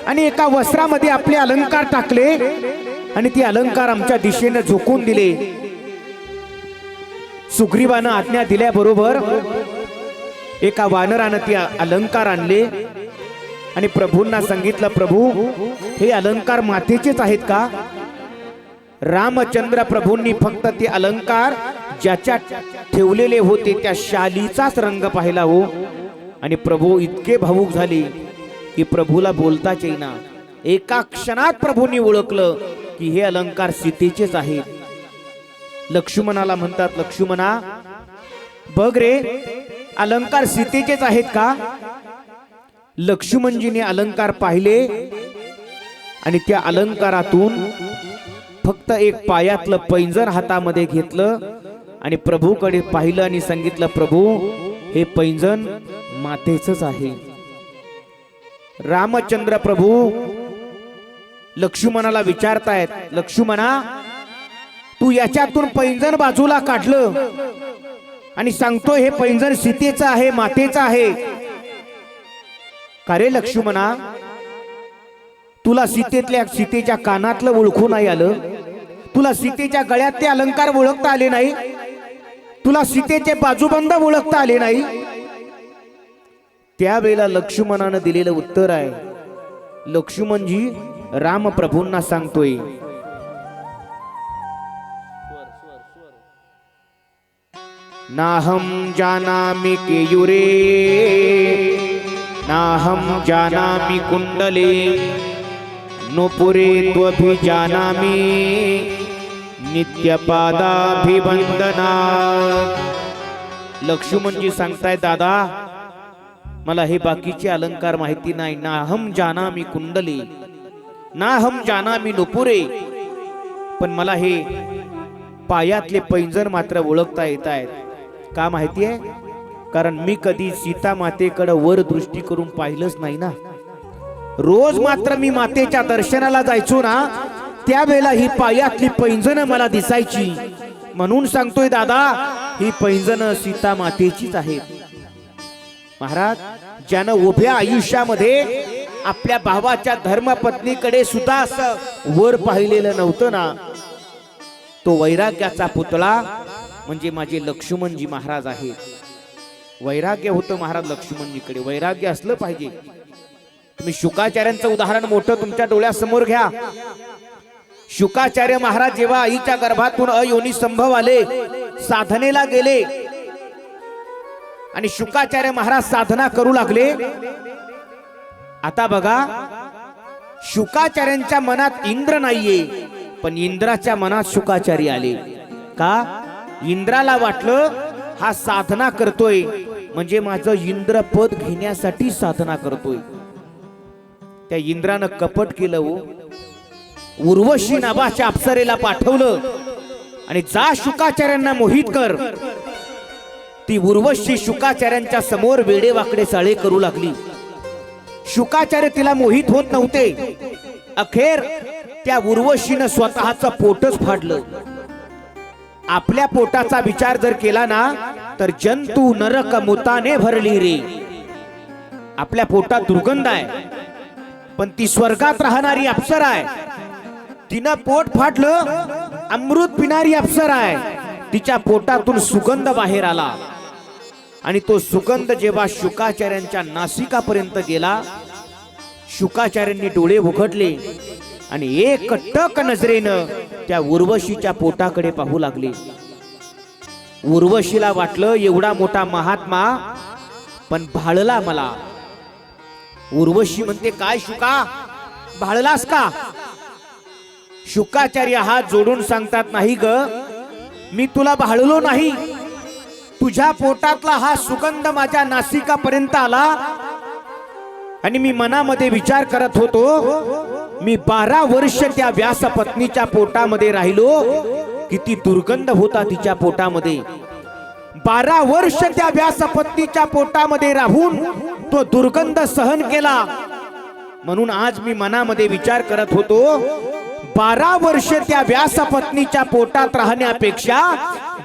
आणि एका वस्त्रामध्ये आपले अलंकार टाकले आणि ते अलंकार आमच्या दिशेने झोकून दिले. सुग्रीवानं आज्ञा दिल्याबरोबर एका वानरानं ते अलंकार आणले आणि प्रभूंना सांगितलं, प्रभू हे अलंकार मातेचेच आहेत का? रामचंद्र प्रभूंनी फक्त ते अलंकार ज्याच्यात ठेवलेले होते त्या शालीचाच रंग पाहिला हो, आणि प्रभू इतके भावुक झाले की प्रभूला बोलताच येईना. एका क्षणात प्रभूंनी ओळखलं की हे अलंकार सीतेचेच आहेत. लक्ष्मणाला म्हणतात, लक्ष्मणा बघ रे, अलंकार सीतेचेच आहेत का? लक्ष्मणजीने अलंकार पाहिले आणि त्या अलंकारातून फक्त एक पायातलं पैंजण हातामध्ये घेतलं आणि प्रभूकडे पाहिलं आणि सांगितलं, प्रभू हे पैंजण मातेचंच आहे. रामचंद्र प्रभू लक्ष्मणाला विचारतायत, लक्ष्मणा तू याच्यातून पैंजण बाजूला काढलं आणि सांगतोय हे पैंजण सीतेचं आहे, मातेचं आहे का रे लक्ष्मणा? तुला सीतेच्या कानातलं ओळखू नाही आलं? तुला सीतेच्या गळ्यात ते अलंकार ओळखता आले नाही? तुला सीतेचे बाजूबंद ओळखता आले नाही? त्यावेळेला लक्ष्मणानं दिलेलं उत्तर आहे, लक्ष्मणजी रामप्रभूंना सांगतोय, नाहम जानामि केयुरे नाहम जानामि कुंडले नुपुरे त्वभिजानामि नित्यपादाभिवंदना. लक्ष्मणजी सांगताय, दादा मला हे बाकीचे अलंकार माहिती नाही. नाहम जानामि कुंडले नाहम जानामि नुपुरे, पण मला हे पायातले पैंजण मात्र ओळखता येत आहेत. का माहिती आहे? कारण मी कधी सीता मातेकडे वर दृष्टी करून पाहिलंच नाही ना. रोज मात्र मी मातेच्या दर्शनाला जायचो ना, त्यावेळेला ही पायातली पैंजण मला दिसायची. म्हणून सांगतोय दादा, ही पैंजण सीता मातेचीच आहेत. महाराज, ज्यानं उभ्या आयुष्यामध्ये आपल्या भावाच्या धर्मपत्नीकडे सुद्धा असं वर पाहिलेलं नव्हतं ना, तो वैराग्याचा पुतळा म्हणजे माझे लक्ष्मणजी महाराज आहेत. वैराग्य होतं महाराज लक्ष्मणजीकडे, वैराग्य असलं पाहिजे. तुम्ही शुकाचार्यांचं उदाहरण मोठं तुमच्या डोळ्यासमोर घ्या. शुकाचार्य महाराज जेव्हा आईच्या गर्भातून अयोनी संभव आले, साधनेला गेले आणि शुकाचार्य महाराज साधना करू लागले. आता बघा, शुकाचार्यांच्या मनात इंद्र नाहीये, पण इंद्राच्या मनात शुकाचार्य आले. का? इंद्राला वाटलं हा साधना करतोय म्हणजे माझं इंद्रपद घेण्यासाठी साधना करतोय. त्या इंद्रानं कपट केलं हो. उर्वशी नावाच्या अप्सरेला पाठवलं आणि जा शुकाचार्यांना मोहित कर. ती उर्वशी शुकाचार्यांच्या समोर वेडेवाकडे चाळे करू लागली. शुकाचार्य तिला मोहित होत नव्हते. अखेर त्या उर्वशीनं स्वतःचं पोटच फाडलं. आपल्या पोटाचा विचार जर केला ना, तर जंतू नरक मुताने भरली रे. आपल्या पोटात दुर्गंध आहे, पण ती स्वर्गात राहणारी अप्सरा आहे. तिनं पोट फाटलं, अमृत पिणारी अप्सरा आहे. तिच्या पोटातून सुगंध बाहेर आला आणि तो सुगंध जेव्हा शुकाचार्यांच्या नासिकापर्यंत गेला, शुकाचार्यांनी डोळे उघडले आणि एक टक नजरेनं त्या उर्वशीच्या पोटाकडे पाहू लागले. उर्वशीला वाटलं एवढा मोठा महात्मा पण भाळला मला. उर्वशी म्हणते, काय शुका, भाळलास का? शुकाचार्य हात जोडून सांगतात, नाही ग, मी तुला भाळलो नाही. तुझ्या पोटातला हा सुगंध माझ्या नासिकापर्यंत आला आणि मी मनामध्ये विचार करत होतो, मी 12 वर्ष त्या व्यास पत्नीच्या पोटामध्ये राहिलो. किती दुर्गंध होता तिच्या पोटामध्ये. 12 वर्ष त्या व्यासपत्नीच्या पोटामध्ये राहून तो दुर्गंध सहन केला. म्हणून आज मी मनामध्ये विचार करत होतो, 12 वर्ष त्या व्यासपत्नीच्या पोटात राहण्यापेक्षा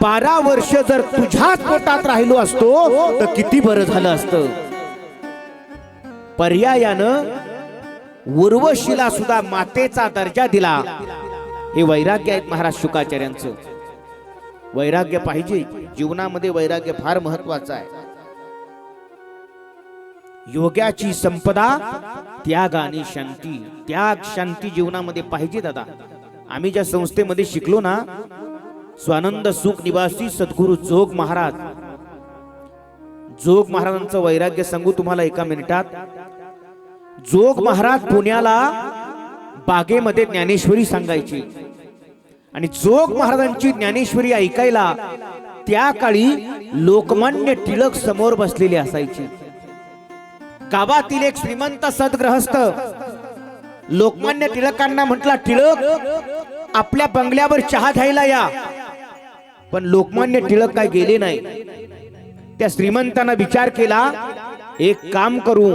12 वर्ष जर तुझ्याच पोटात राहिलो असतो तर किती बरं झालं असतं. पर्यायानं उर्वशीला सुद्धा मातेचा दर्जा दिला. हे वैराग्य आहेत महाराज शुकाचार्यांचं. वैराग्य पाहिजे जीवनामध्ये, वैराग्य फार महत्वाचं आहे. योगाची संपदा त्याग आणि शांती. त्याग शांती जीवनामध्ये पाहिजे दादा. आम्ही ज्या संस्थेमध्ये शिकलो ना, स्वानंद सुख निवासी सद्गुरु जोग महाराज, जोग महाराजांचं वैराग्य सांगू तुम्हाला एका मिनिटात. जोग महाराज पुण्याला बागेमध्ये ज्ञानेश्वरी सांगायची आणि जोग महाराजांची ज्ञानेश्वरी ऐकायला त्या काळी लोकमान्य टिळक समोर बसलेले असायचे. गावातील एक श्रीमंत सद्गृहस्थ लोकमान्य टिळकांना म्हटला, टिळक आपल्या बंगल्यावर चहा घ्यायला या. पण लोकमान्य टिळक काय गेले नाही. त्या श्रीमंतांना विचार केला, एक काम करू,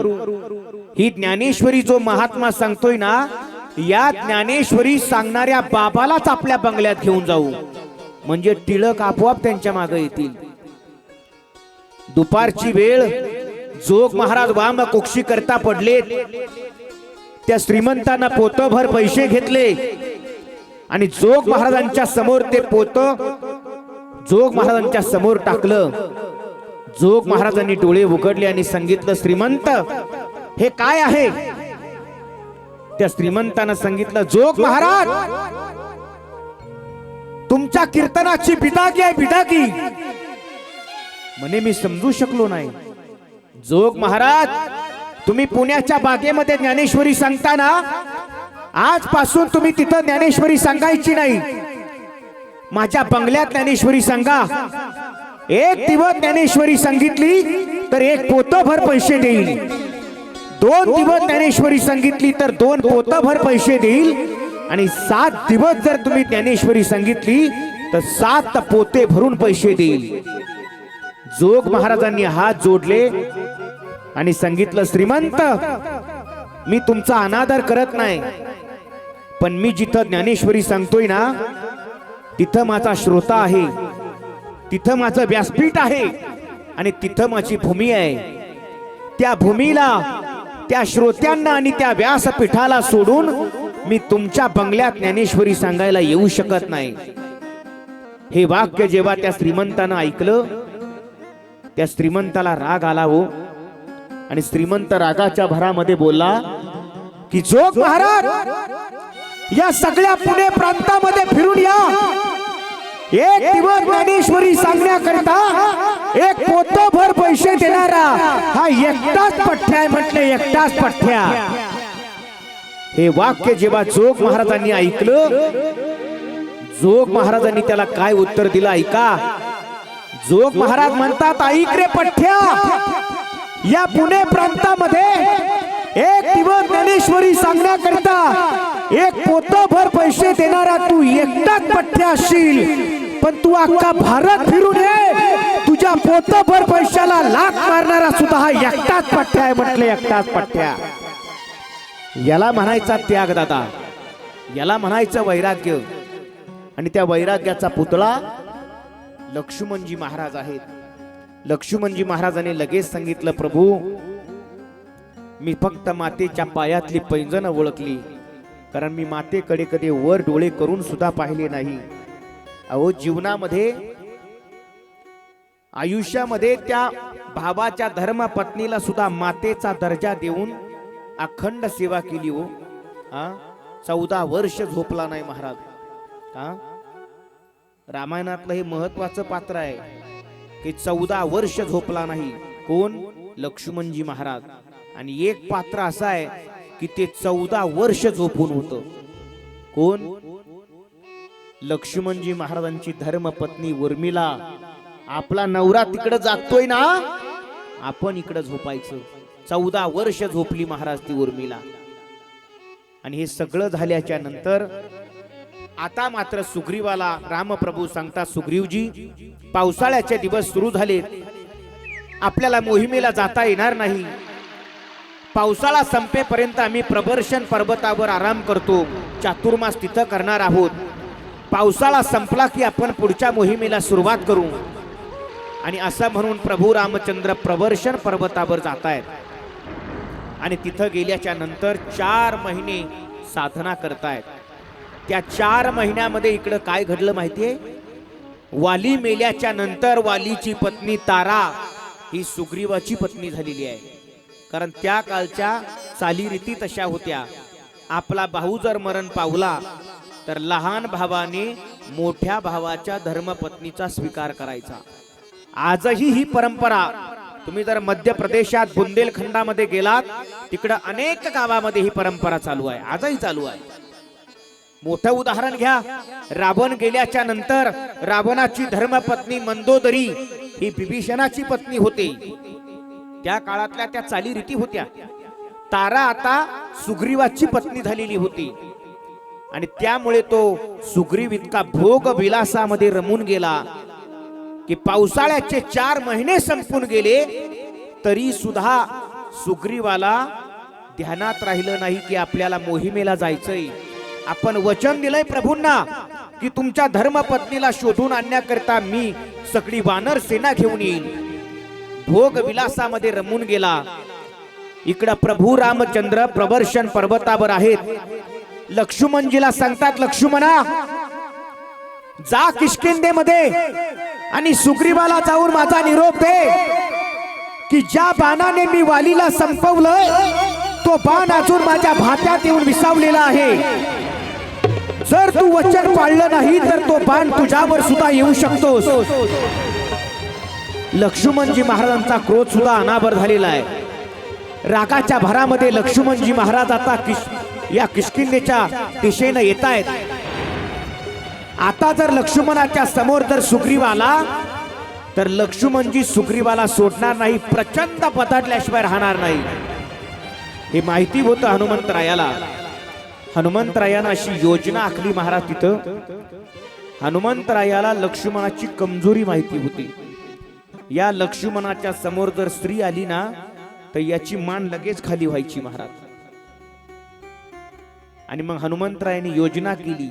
ही ज्ञानेश्वरी जो महात्मा सांगतोय ना, या ज्ञानेश्वरी सांगणाऱ्या बाबालाच आपल्या बंगल्यात घेऊन जाऊ, म्हणजे टिळक आपोआप त्यांच्या मागे येतील. दुपारची वेळ, जोग महाराज वाम कोक्षी करता पडले. त्या श्रीमंतांना पोतभर पैसे घेतले आणि जोग महाराजांच्या समोर ते पोत जोग महाराजांच्या समोर टाकलं. जोग महाराजांनी डोळे उघडले आणि सांगितलं, श्रीमंत हे काय आहे? त्या श्रीमंतानं सांगितलं, जोग महाराज तुमच्या कीर्तनाची बिदागी आहे, बिदागी. म्हणे मी समजू शकलो नाही. जोग महाराज तुम्ही पुण्याच्या बागेमध्ये ज्ञानेश्वरी सांगताना, आजपासून तुम्ही तिथं ज्ञानेश्वरी सांगायची नाही, माझ्या बंगल्यात ज्ञानेश्वरी सांगा. एक दिवस ज्ञानेश्वरी सांगितली तर एक पोतभर पैसे देईल. 2 दिवस ज्ञानेश्वरी सांगितली तर 2 पोतभर पैसे देईल. आणि 7 दिवस जर तुम्ही ज्ञानेश्वरी सांगितली तर 7 पोते भरून पैसे देईल. जोग महाराजांनी हात जोडले आणि सांगितलं, श्रीमंत मी तुमचा अनादर करत नाही, पण मी जिथं ज्ञानेश्वरी सांगतोय ना, तिथं माझा श्रोता आहे, तिथं माझं व्यासपीठ आहे आणि तिथं माझी भूमी आहे. त्या भूमीला, त्या श्रोत्यांना आणि त्या व्यासपीठाला सोडून मी तुमच्या बंगल्यात ज्ञानेश्वरी सांगायला येऊ शकत नाही. हे वाक्य जेव्हा त्या श्रीमंतानं ऐकलं, त्या श्रीमंताला राग आला हो. आणि श्रीमंत रागाच्या भरामध्ये बोलला की, जोग महाराज या सगळ्या पुणे प्रांतामध्ये फिरून या. एक दिवस ज्ञानेश्वरी सांगण्याकरता एक पोतभर पैसे देणारा हा एकटाच पठ्या आहे. म्हटले एकटाच पठ्या. हे वाक्य जेव्हा जोग महाराजांनी ऐकलं, जोग महाराजांनी त्याला काय उत्तर दिलं ऐका. जोग महाराज म्हणतात, ऐक रे पठ्या, या पुणे प्रांतामध्ये एक दिवस ज्ञानेश्वरी सांगण्याकरता एक पोतभर पैसे देणारा तू एकटाच पठ्या असशील, पण तू अख्खा भारत फिरून ये, तुझ्या पोतभर पैशाला लाख मारणारा सुद्धा हा एकटाच पठ्या आहे. म्हटले एकटाच पठ्या. याला म्हणायचा त्याग दादा, याला म्हणायचं वैराग्य. आणि त्या वैराग्याचा पुतळा लक्ष्मणजी महाराज आहेत. लक्ष्मणजी महाराजांनी लगेच सांगितलं, प्रभू मी फक्त मातेच्या पायातली पैंजण ओळखली, कारण मी मातेकडे कधी वर डोळे करून सुद्धा पाहिले नाही. अहो जीवनामध्ये, आयुष्यामध्ये त्या भावाच्या धर्मपत्नीला सुद्धा मातेचा दर्जा देऊन अखंड सेवा केली हो. 14 वर्ष झोपला नाही महाराज. रामायणातलं हे महत्वाचं पात्र आहे की 14 वर्ष झोपला नाही. कोण? लक्ष्मणजी महाराज. आणि एक पात्र असं आहे की ते 14 वर्ष झोपून होतं. कोण? लक्ष्मणजी महाराजांची धर्मपत्नी उर्मिला. आपला नवरा तिकडे जागतोय ना, आपण इकडे झोपायचं. 14 वर्ष झोपली महाराज ती उर्मिला. आणि हे सगळं झाल्याच्या नंतर आता मात्र सुग्रीवाला रामप्रभू सांगतात, सुग्रीवजी पावसाळ्याचे दिवस सुरू झाले, आपल्याला मोहिमेला जाता येणार नाही. पावसाळा संपेपर्यंत आम्ही प्रबर्शन पर्वतावर आराम करतो, चातुर्मास तिथं करणार आहोत. पावसाळा संपला की आपण पुढच्या मोहिमेला सुरुवात करू. आणि असं म्हणून प्रभू रामचंद्र प्रबर्शन पर्वतावर जात आहेत. आणि तिथं गेल्याच्या नंतर 4 महिने साधना करतायत. त्या 4 महिन्यामध्ये इकडं काय घडलं माहितीये? वाली मेल्याच्या नंतर वालीची पत्नी तारा ही सुग्रीवाची पत्नी झालेली आहे. कारण त्या काळच्या चालीरीती तशा होत्या. आपला भाऊ जर मरण पावला तर लहान भावाने मोठ्या भावाच्या धर्मपत्नीचा स्वीकार करायचा. आजही ही परंपरा, तुम्ही जर मध्य प्रदेशात बुंदेलखंडामध्ये गेलात, तिकडं अनेक गावामध्ये ही परंपरा चालू आहे, आजही चालू आहे. मोठं उदाहरण घ्या, रावण गेल्याच्या नंतर रावणाची धर्मपत्नी मंदोदरी ही विभीषणाची पत्नी होती. त्या काळातल्या त्या चालीरीती होत्या. तारा आता सुग्रीवाची पत्नी झालेली होती. आणि त्यामुळे तो सुग्रीव इतका भोग विलासामध्ये रमून गेला की पावसाळ्याचे 4 महिने संपून गेले तरी सुद्धा सुग्रीवाला ध्यानात राहिलं नाही की आपल्याला मोहिमेला जायचंय. आपण वचन दिलंय प्रभूंना की तुमच्या धर्मपत्नीला शोधून आणण्याकरता मी सगळी वानर सेना घेऊन येईल. भोग विलासामध्ये रमून गेला. इकडं प्रभू रामचंद्र प्रबर्शन पर्वतावर आहेत. लक्ष्मणजीला सांगतात, लक्ष्मणा जा किष्किंधेमध्ये आणि सुग्रीवाला जाऊन माझा निरोप दे की ज्या बाणाने मी वालीला संपवलं तो बाण अजून माझ्या भात्यात येऊन विसावलेला आहे. जर तू वचन पाळलं नाही तर तो बाण तुझ्यावर सुद्धा येऊ शकतोस. लक्ष्मणजी महाराजांचा क्रोध सुद्धा अनावर झालेला आहे. रागाच्या भरामध्ये लक्ष्मणजी महाराज आता या किष्किंधेच्या दिशेने येत आहेत. आता जर लक्ष्मणाच्या समोर जर सुग्रीव आला तर लक्ष्मणजी सुग्रीवाला सोडणार नाही, प्रचंड पदाटल्याशिवाय राहणार नाही. हे माहिती होतं हनुमंतरायाला. हनुमंतरायानं अशी योजना आखली महाराज तिथं. हनुमंतरायाला लक्ष्मणाची कमजोरी माहिती होती. या लक्ष्मणाच्या समोर जर स्त्री आली ना तर याची मान लगेच खाली व्हायची महाराज. आणि मग हनुमंतरायाने योजना केली,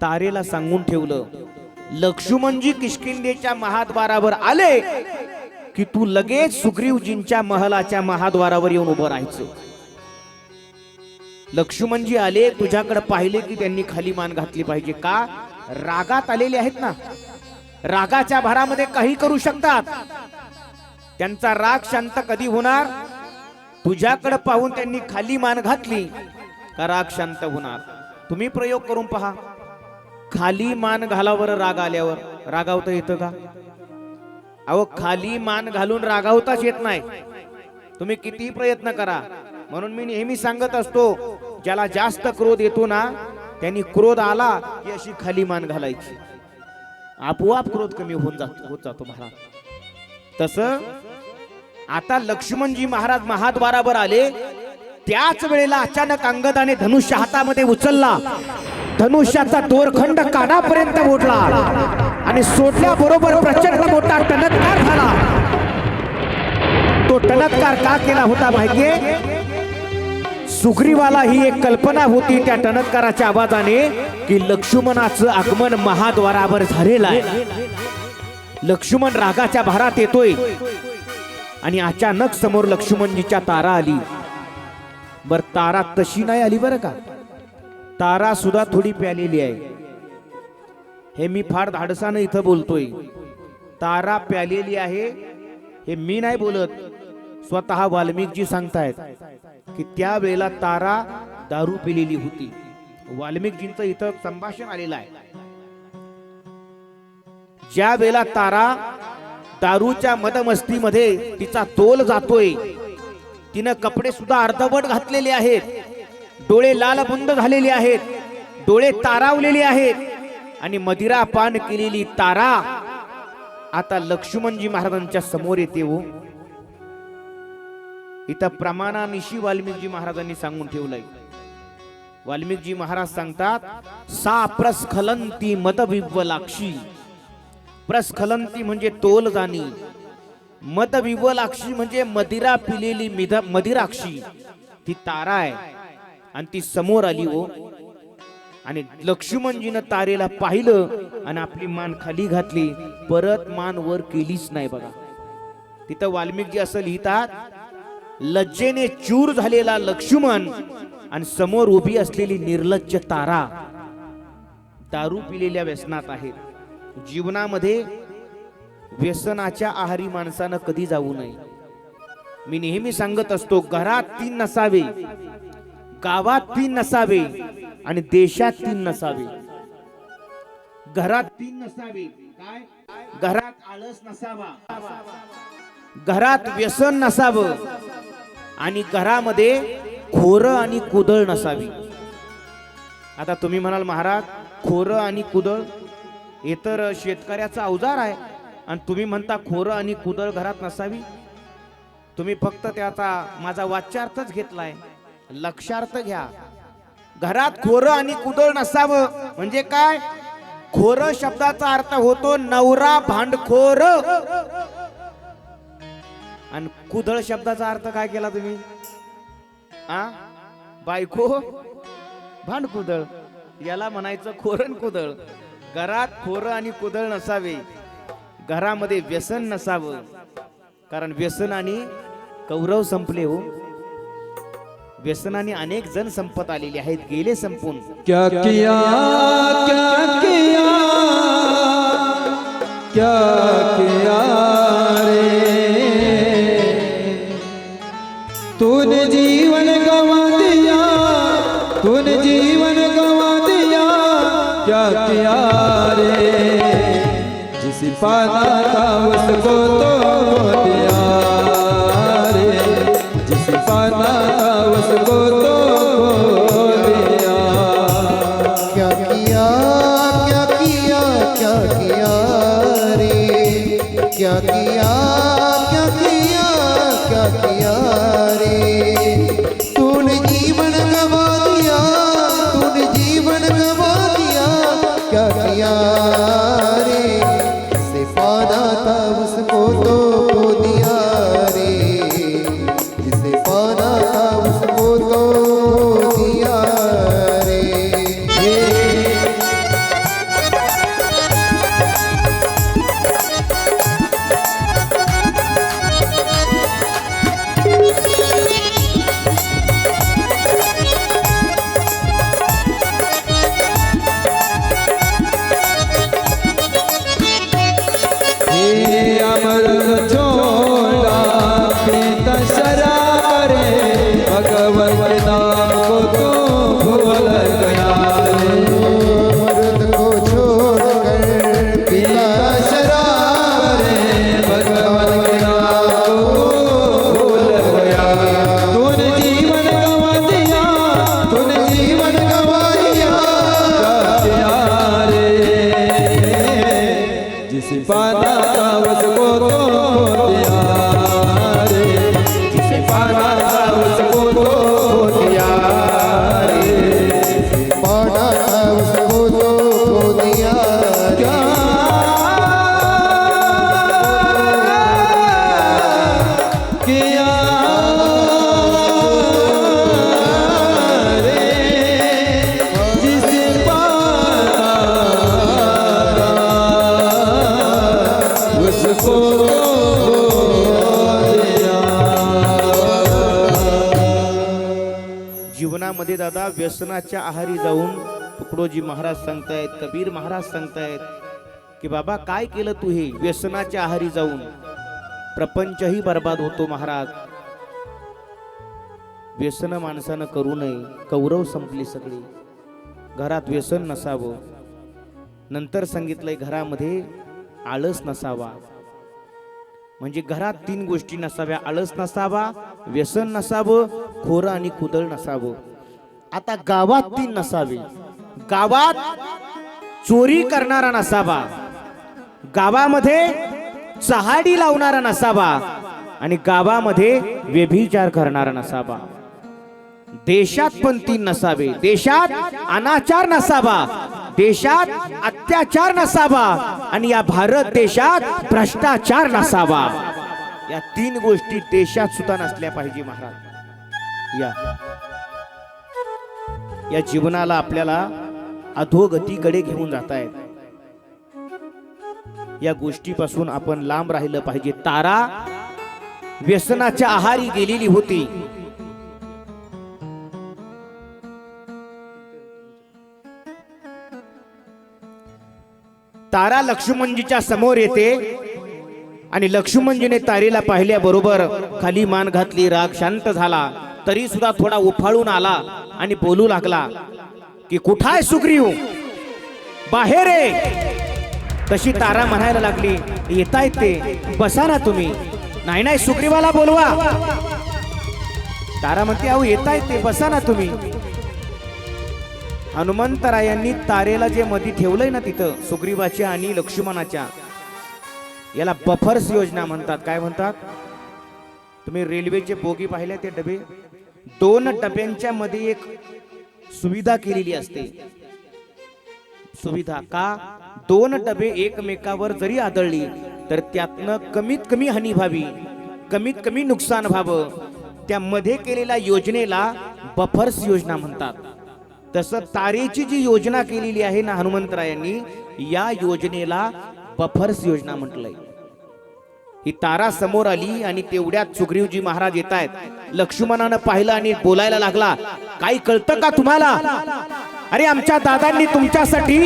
तारेला सांगून ठेवलं, लक्ष्मणजी किष्किंधेच्या महाद्वारावर आले की तू लगेच सुग्रीवजींच्या महलाच्या महाद्वारावर येऊन उभं राहायचं. लक्ष्मणजी आले, तुझ्याकडे पाहिले की त्यांनी खाली मान घातली पाहिजे. का? रागात आलेले आहेत ना, रागाच्या भरामध्ये काही करू शकतात. त्यांचा राग शांत कधी होणार? तुझ्याकडे पाहून त्यांनी खाली मान घातली का राग शांत होणार. तुम्ही प्रयोग करून पहा. खाली मान घालावर राग आल्यावर रागावता येतं का? अहो, खाली मान घालून रागावताच येत नाही. तुम्ही किती प्रयत्न करा. म्हणून मी नेहमी सांगत असतो, ज्याला जास्त क्रोध येतो ना त्यांनी क्रोध आला की अशी खाली मान घालायची, आपोआप क्रोध कमी होत जातो महाराज. तसं आता लक्ष्मणजी महाराज महाद्वारावर आले. त्याच वेळेला अचानक अंगदाने धनुष्य हातामध्ये उचलला. धनुष्याचा दोरखंड कानापर्यंत ओढला आणि सोडल्याबरोबर प्रचंड मोठा टणत्कार झाला. तो टणत्कार का केला होता माहितीये? सुग्रीवाला ही एक कल्पना होती त्या टणत्काराच्या आवाजाने की लक्ष्मणाचं आगमन महाद्वारावर झालेलं आहे. लक्ष्मण रागाच्या भारात येतोय आणि अचानक समोर लक्ष्मणजीच्या तारा आली. बर, तारा तशी नाही आली बरं का, तारा सुद्धा थोडी प्यालेली आहे. हे मी फार धाडसानं इथं बोलतोय. तारा प्यालेली आहे हे मी नाही बोलत, स्वतः वाल्मिकजी सांगतायत की त्या वेळेला तारा दारू पिलेली होती. वाल्मिकजींचं इथं संभाषण आलेलं आहे. ज्या वेळेला तारा दारूच्या मदमस्तीमध्ये तिचा तोल जातोय, तिनं कपडे सुद्धा अर्धवट घातलेले आहेत, डोळे लाल बुंद झालेले आहेत, डोळे तारावलेले आहेत आणि मदिरा पान केलेली तारा आता लक्ष्मणजी महाराजांच्या समोर येते. हो, इथं प्रमाणानिशी वाल्मिकजी महाराजांनी सांगून ठेवलंय वाल्मिकजी महाराज सांगतात सा प्रस्खलंती मदविव्वलाक्षी. प्रस्खलंती म्हणजे तोल जाणी, मदविव्वलाक्षी म्हणजे मदिरा पिलेली मदिराक्षी. ती तारा आहे आणि ती समोर आली हो. आणि लक्ष्मणजीनं तारेला पाहिलं आणि आपली मान खाली घातली, परत मान वर केलीच नाही. बघा तिथं वाल्मिकजी असं लिहितात, लज्जेने चूर झालेला लक्ष्मण आणि समोर उभी असलेली निर्लज्ज तारा दारू पिलेल्या व्यसनात आहेत. जीवनामध्ये व्यसनाच्या आहारी माणसानं कधी जाऊ नये. मी नेहमी सांगत असतो, घरात 3 नसावे, गावात 3 नसावे आणि देशात 3 नसावे. घरात 3 नसावे. काय? घरात आळस नसावा, घरात व्यसन नसावं आणि घरामध्ये खोरं आणि कुदळ नसावी. आता तुम्ही म्हणाल महाराज खोरं आणि कुदळ हे तर शेतकऱ्याचा अवजार आहे आणि तुम्ही म्हणता खोरं आणि कुदळ घरात नसावी. तुम्ही फक्त त्याचा माझा वाच्यार्थच घेतलाय, लक्षार्थ घ्या. घरात खोरं आणि कुदळ नसावं म्हणजे काय? खोरं शब्दाचा अर्थ होतो नवरा भांडखोर आणि कुदळ शब्दाचा अर्थ काय केला तुम्ही? बायको भांडकुदळ, याला म्हणायचं खोरण कुदळ. घरात खोरं आणि कुदळ नसावे, घरामध्ये व्यसन नसावं, कारण व्यसनाने कौरव संपले हो. व्यसनाने अनेक जण संपत आलेले आहेत, गेले संपून. क्या किया रे तूने जीवन गवा दिया, तूने जीवन गवा दिया. क्या किया रे जिस पाना था उसको तो दिया रे, जिस पाना था उसको तो दिया. क्या किया क्या किया क्या किया रे, क्या किया क्या किया क्या किया रे. तूने जीवन गवा दिया, तूने जीवन गवा दिया. क्या किया रे जिसे पाना था उसको तो खो दिया रे, जिसे पाना था उसको तो खो दिया रे. अमृत छोड़ा पीता शराब रे, भगवत नाम को तो भूल गया रे. मर्द को छोड़कर पीता शराब रे, भगवान के नाम को भूल गया. तूने जीवन गवा दिया, तूने जीवन गवा दिया. क्या रे जिस पाना था उसको तो दिया रे, जिस पाना था उसको तो दिया रे. पाना था उसको तो खो दिया रे. किया रे जिस पाना उसको जीवनामध्ये दादा व्यसनाच्या आहारी जाऊन तुकडोजी महाराज सांगतायत, कबीर महाराज सांगतायत की बाबा काय केलं तू हे व्यसनाच्या आहारी जाऊन? प्रपंचही बर्बाद होतो महाराज. व्यसन माणसानं करू नये, कौरव संपली सगळी. घरात व्यसन नसावं. नंतर सांगितलंय घरामध्ये आळस नसावा. म्हणजे घरात 3 गोष्टी नसाव्या, आळस नसावा, व्यसन नसावं, खोरं आणि कुदळ नसावं. आता गावात 3 नसावे. गावात चोरी करणारा नसावा, गावामध्ये चहाडी लावणारा नसावा आणि गावामध्ये व्यभिचार करणारा नसावा. देशात पंथी नसावे, देशात अनाचार नसावा, देशात अत्याचार नसावा आणि या भारत देशात भ्रष्टाचार नसावा. या 3 गोष्टी देशात सुद्धा नसल्या पाहिजे महाराज. या जीवनाला आपल्याला अधोगतीकडे घेऊन जात आहेत. या गोष्टीपासून आपण लांब राहिलं पाहिजे. तारा व्यसनाच्या आहारी गेलेली होती. तारा लक्ष्मणजीच्या समोर येते आणि लक्ष्मणजीने तारेला पाहिल्याबरोबर खाली मान घातली, राग शांत झाला. तरी सुद्धा थोडा उफाळून आला आणि बोलू लागला की कुठाय सुग्रीव, बाहेर ये. तशी तारा म्हणायला लागली येतायत ते, बसा ना तुम्ही. नाही नाही सुग्रीवाला बोलवा. तारा म्हणते अहो येतायत ते, बसा ना तुम्ही. हनुमंतरायांनी तारेला जे मध्ये ठेवलंय ना तिथं सुग्रीवाच्या आणि लक्ष्मणाच्या, याला बफर्स योजना म्हणतात. काय म्हणतात? तुम्ही रेल्वेचे बोगी पाहिले ते डबे, 2 डब्यांच्या मध्ये एक सुविधा केलेली असते. सुविधा का? 2 डबे एकमेकावर जरी आदळली तर त्यातनं कमीत कमी हानी व्हावी, कमीत कमी नुकसान व्हावं. त्यामध्ये केलेल्या योजनेला बफर्स योजना म्हणतात. तसं तारेची जी योजना केलेली आहे ना हनुमंतरायांनी, या योजनेला बफर्स योजना म्हटलंय. ही तारा समोर आली आणि तेवढ्यात सुग्रीवजी महाराज येत आहेत. लक्ष्मणानं पाहिलं आणि बोलायला लागला, काही कळतं का तुम्हाला? अरे आमच्या दादांनी तुमच्यासाठी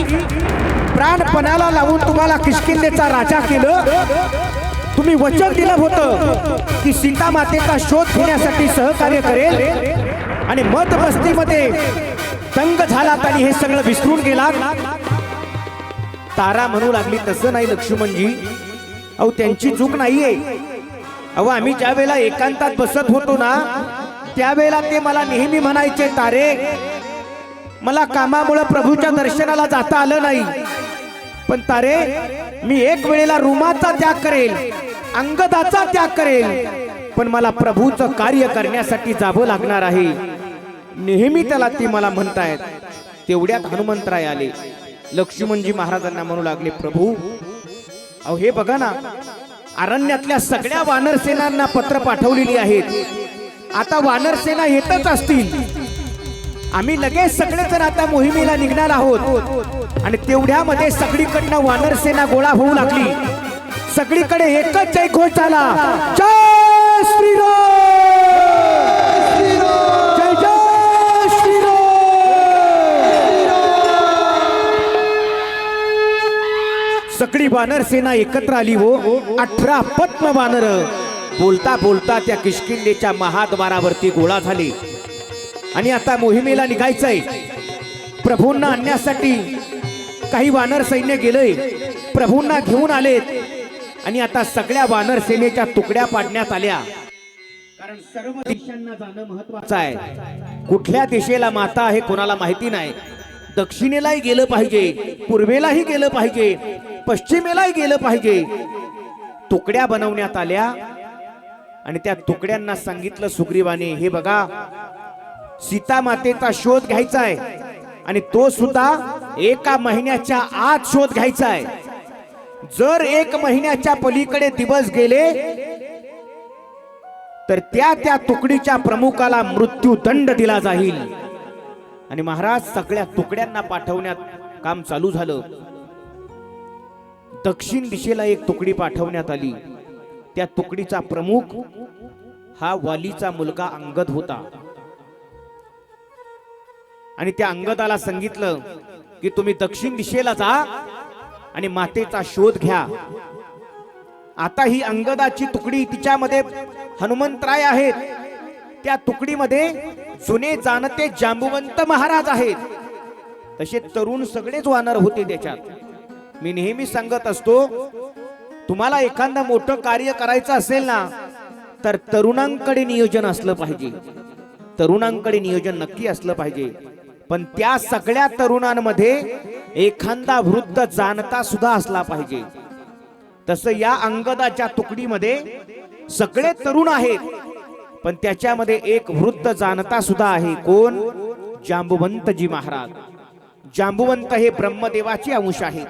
प्राणपणाला लावून तुम्हाला किष्किंधेचा राजा केलं. तुम्ही वचन दिलं होतं की सीता मातेचा शोध घेण्यासाठी सहकार्य करेल आणि मत बस्तीमध्ये दंग झालात आणि हे सगळं विसरून गेलात. तारा म्हणू लागली तसं नाही लक्ष्मणजी, अहो त्यांची चूक नाहीये. अहो आम्ही ज्या वेळेला एकांतात बसत होतो ना त्यावेळेला ते मला नेहमी म्हणायचे, तारे मला कामामुळे प्रभूच्या दर्शनाला जाता आलं नाही, पण तारे मी एक वेळेला रुमाचा त्याग करेल, अंगदाचा त्याग करेल, पण मला प्रभूचं कार्य करण्यासाठी जावं लागणार आहे. नेहमी त्याला ते मला म्हणतायत. तेवढ्यात हनुमंतराय आले. लक्ष्मणजी महाराजांना म्हणू लागले, प्रभू अहो हे बघा ना, अरण्यातल्या सगळ्या वानरसेनांना पत्र पाठवलेली आहेत. आता वानरसेना येतच असतील. आम्ही लगेच सगळेजण आता मोहिमेला निघणार आहोत. आणि तेवढ्यामध्ये सगळीकडनं वानरसेना गोळा होऊ लागली. सगळीकडे एकच जयघोष झाला, जय श्रीराम, जय जय श्रीराम. सगळी वानरसेना एकत्र आली हो. 18 पद्म वानर बोलता बोलता त्या किष्किंधेच्या महाद्वारावरती गोळा झाले. आणि आता मोहिमेला निघायचंय. प्रभूंना आणण्यासाठी काही वानर सैन्य गेलंय, प्रभूंना घेऊन आलेत. आणि आता सगळ्या वानर सेनेच्या तुकड्या पाडण्यात आल्या. कारण सर्व दिशांना जाणं महत्वाचं आहे. कुठल्या दिशेला माता आहे कोणाला माहिती नाही. दक्षिणेलाही गेलं पाहिजे, पूर्वेलाही गेलं पाहिजे, पश्चिमेलाही गेलं पाहिजे. तुकड्या बनवण्यात आल्या आणि त्या तुकड्यांना सांगितलं सुग्रीवाने, हे बघा सीता मातेचा शोध घ्यायचा आहे आणि तो सुद्धा 1 महिन्याच्या आत शोध घ्यायचा आहे. जर 1 महिन्याच्या पलीकडे दिवस गेले तर त्या तुकडीच्या प्रमुखाला मृत्यूदंड दिला जाईल. आणि महाराज सगळ्या तुकड्यांना पाठवण्यात काम चालू झालं. दक्षिण दिशेला एक तुकडी पाठवण्यात आली. त्या तुकडीचा प्रमुख हा वालीचा मुलगा अंगद होता. आणि त्या अंगदाला सांगितलं की तुम्ही दक्षिण दिशेला जा आणि मातेचा शोध घ्या. आता ही अंगदाची तुकडी, तिच्यामध्ये हनुमंतराय आहेत. त्या तुकडीमध्ये जुने जाणते जांबुवंत महाराज आहेत. तसे तरुण सगळेच वानर होते त्याच्यात. मी नेहमी सांगत असतो, तुम्हाला एखादं मोठं कार्य करायचं असेल ना तर तरुणांकडे नियोजन असलं पाहिजे. तरुणांकडे नियोजन नक्की असलं पाहिजे. पण त्या सगळ्या तरुणांमध्ये एखादा वृद्ध जाणता सुद्धा असला पाहिजे. तसं या अंगदाच्या तुकडीमध्ये सगळे तरुण आहेत. पण त्याच्यामध्ये एक वृत्त जाणता सुद्धा आहे. कोण? जांबुवंतजी महाराज. जांबुवंत हे ब्रह्मदेवाचे अंश आहेत.